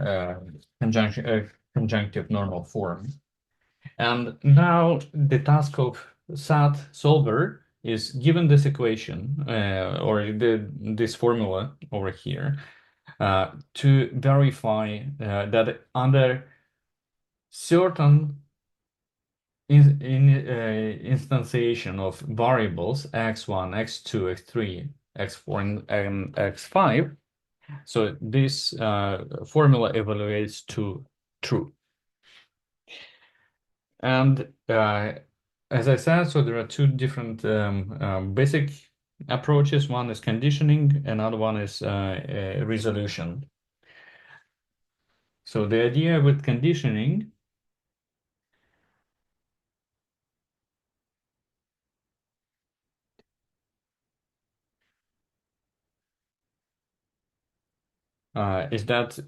uh, conjunctive normal form. And now the task of SAT solver is given this equation or this formula over here to verify that under certain instantiation of variables x1, x2, x3, x4, and x5. So this formula evaluates to true. And as I said, so there are two different basic approaches. One is conditioning, another one is resolution. So the idea with conditioning is that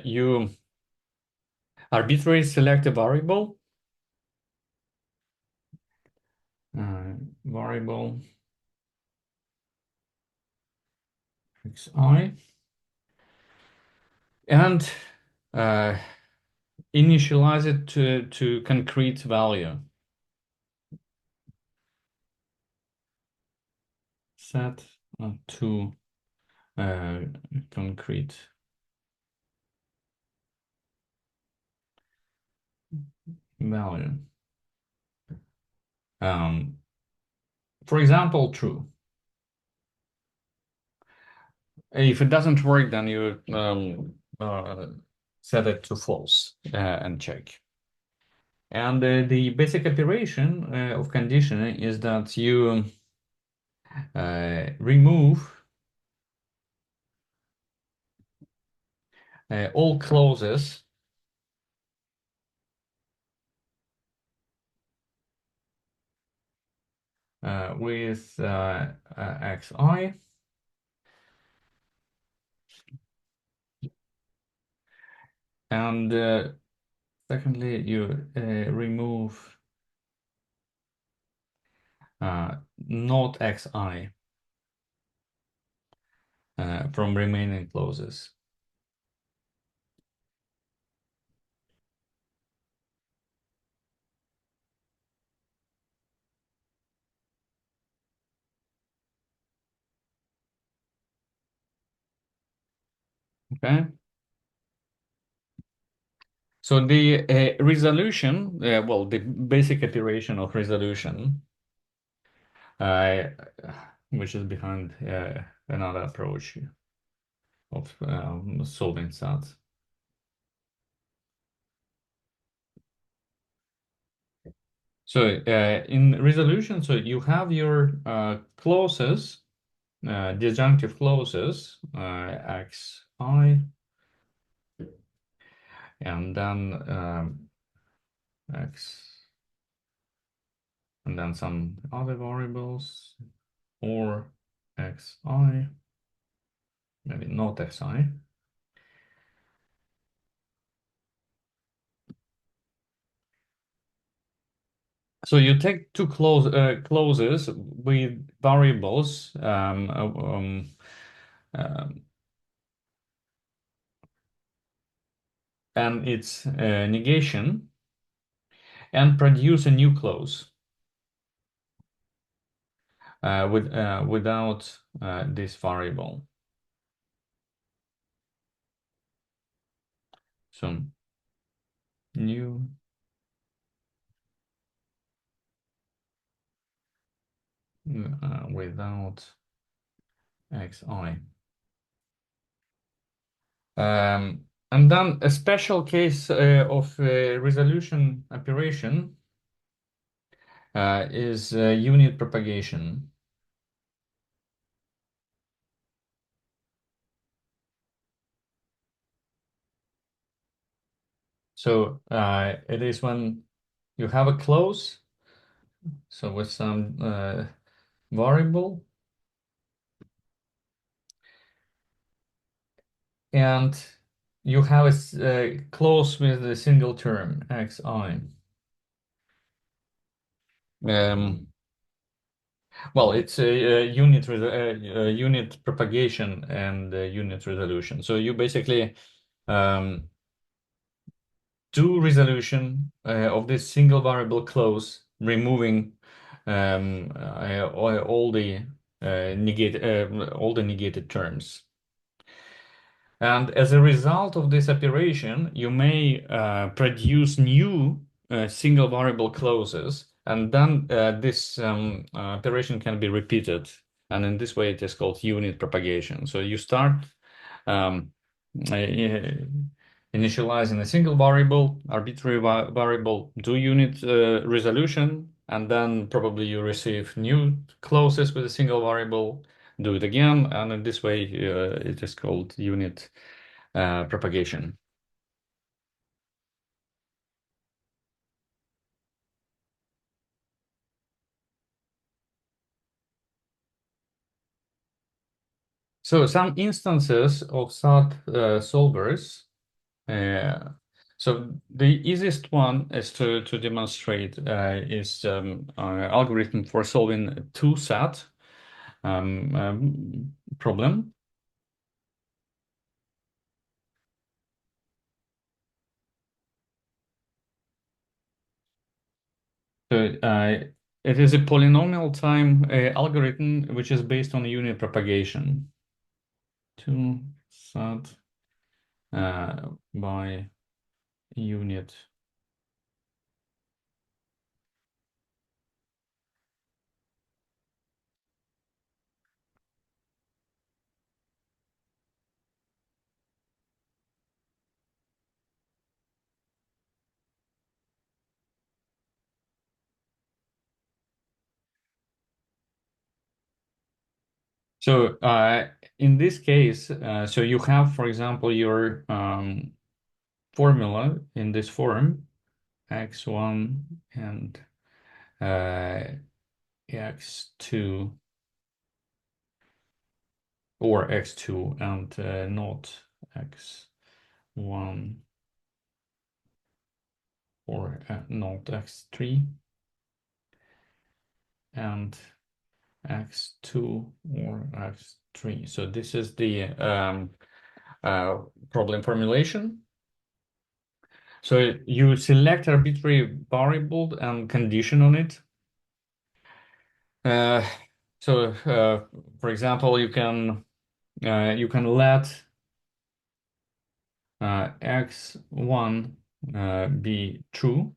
you arbitrarily select a variable, variable xi, and uh, initialize it to concrete value. Set to concrete value. For example, true. If it doesn't work, then you set it to false and check. And the basic operation of conditioning is that you remove all clauses with xi, and secondly, you remove not xi from remaining clauses. Okay. So the resolution, well, the basic operation of resolution, uh, which is behind another approach of solving SATs. So in resolution, so you have your clauses, disjunctive clauses, xi, and then x, and then some other variables, or xi, maybe not xi. So you take two clauses with variables um, and its negation and produce a new clause without this variable. So new without xi. And then a special case of resolution operation is unit propagation. So it is when you have a clause, so with some variable, and you have a clause with a single term, xi. Um, well, it's a, unit propagation and unit resolution. So you basically um, do resolution of this single variable clause, removing all the all the negated terms. And as a result of this operation, you may produce new single variable clauses, and then this operation can be repeated. And in this way, it is called unit propagation. So you start um, initializing a single variable, arbitrary variable, do unit resolution, and then probably you receive new clauses with a single variable, do it again, and in this way it is called unit propagation. So some instances of SAT solvers. So the easiest one is to demonstrate is algorithm for solving two SAT problem. So it is a polynomial time algorithm which is based on unit propagation. Two SAT by unit. So in this case, so you have, for example, your formula in this form, x1 and uh, x2, or x2 and not x1 or not x3, and x2 or x3. So this is the problem formulation. So you select arbitrary variable and condition on it. Uh, so, for example, you can let x1 be true.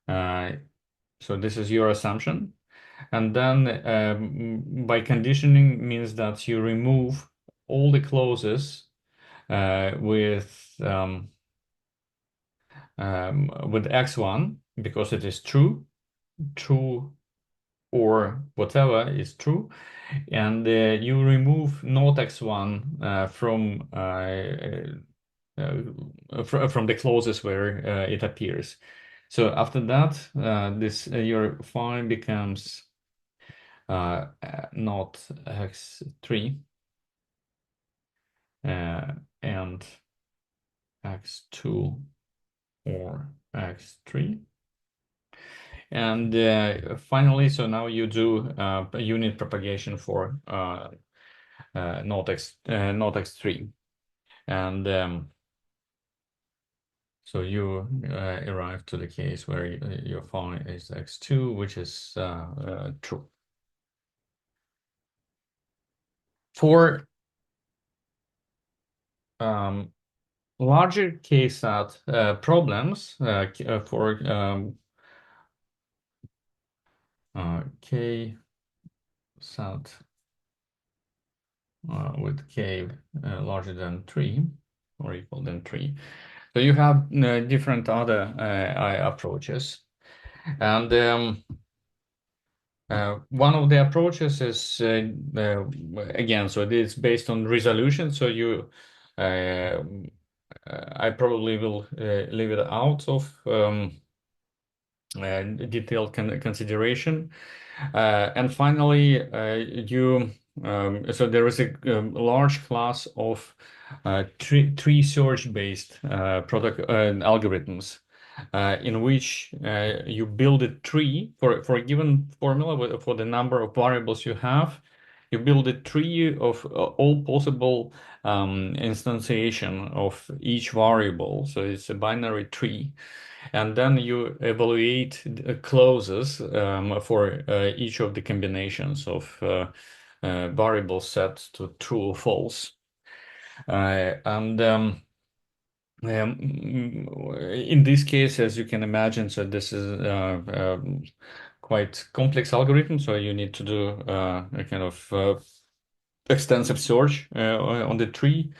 Uh, so this is your assumption. And then by conditioning means that you remove all the clauses with x1 because it is true, true or whatever is true, and you remove not x1 from the clauses where it appears. So after that, this your phi becomes not x3 and x2 or x3. And finally, so now you do a unit propagation for not x3, and so you arrive to the case where your phi is x2, which is true. For larger k-sat problems, for k-sat with k larger than 3 or equal than 3. So you have different other approaches. And one of the approaches is, again, so it is based on resolution. So I probably will leave it out of detailed consideration. And finally, so there is a large class of tree search based product algorithms in which you build a tree for a given formula for the number of variables you have. You build a tree of all possible instantiation of each variable. So it's a binary tree. And then you evaluate clauses for each of the combinations of variables set to true or false. And in this case, as you can imagine, so this is quite complex algorithm. So you need to do a kind of extensive search on the tree.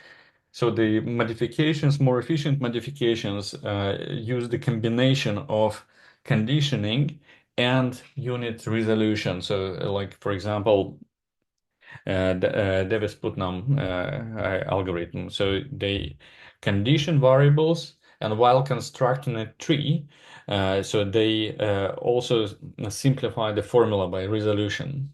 So the modifications, more efficient modifications, use the combination of conditioning and unit resolution. So, like for example, Davis-Putnam algorithm. So they condition variables, and while constructing a tree, so they also simplify the formula by resolution.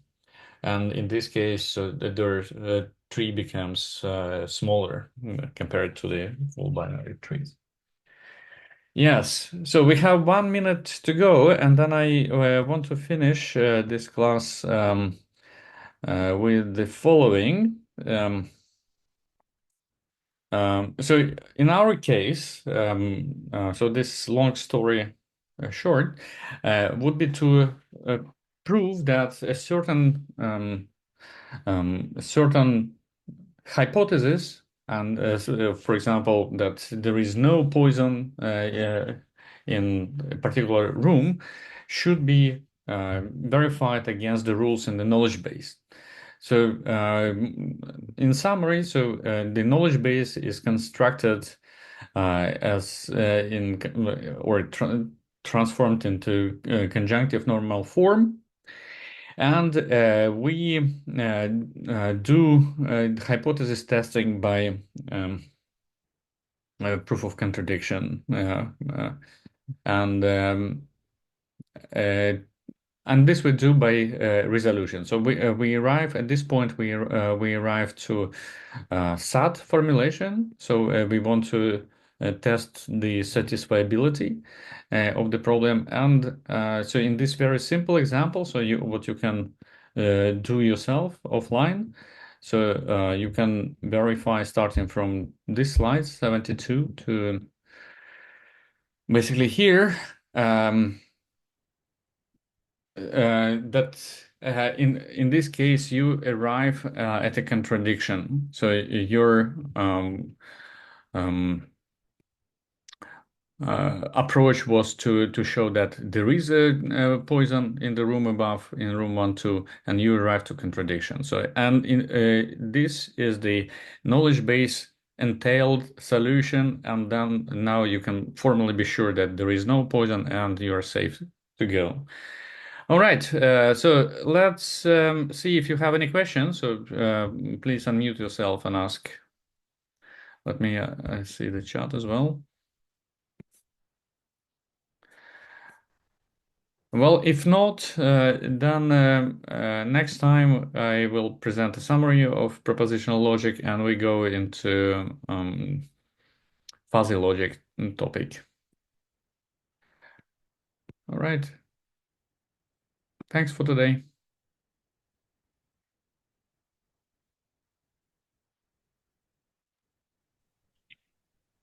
And in this case, so the tree becomes smaller compared to the full binary trees. Yes, so we have 1 minute to go, and then I want to finish this class with the following. So in our case, so this long story short would be to prove that a certain hypothesis, and for example, that there is no poison in a particular room, should be verified against the rules in the knowledge base. So, in summary, so the knowledge base is constructed as in or transformed into conjunctive normal form. And we do hypothesis testing by proof of contradiction, and uh, and this we do by resolution. So we arrive at this point. We arrive to SAT formulation. So we want to test the satisfiability of the problem. And so in this very simple example, so what you can do yourself offline. So you can verify starting from this slide 72 to basically here. That in this case you arrive at a contradiction. So your approach was to show that there is a poison in the room above, in room 1-2, and you arrive to contradiction. So, and this is the knowledge base entailed solution, and then now you can formally be sure that there is no poison and you are safe to go. All right, so let's see if you have any questions. So please unmute yourself and ask. Let me I see the chat as well. Well, if not, then next time I will present a summary of propositional logic and we go into fuzzy logic topic. All right. Thanks for today.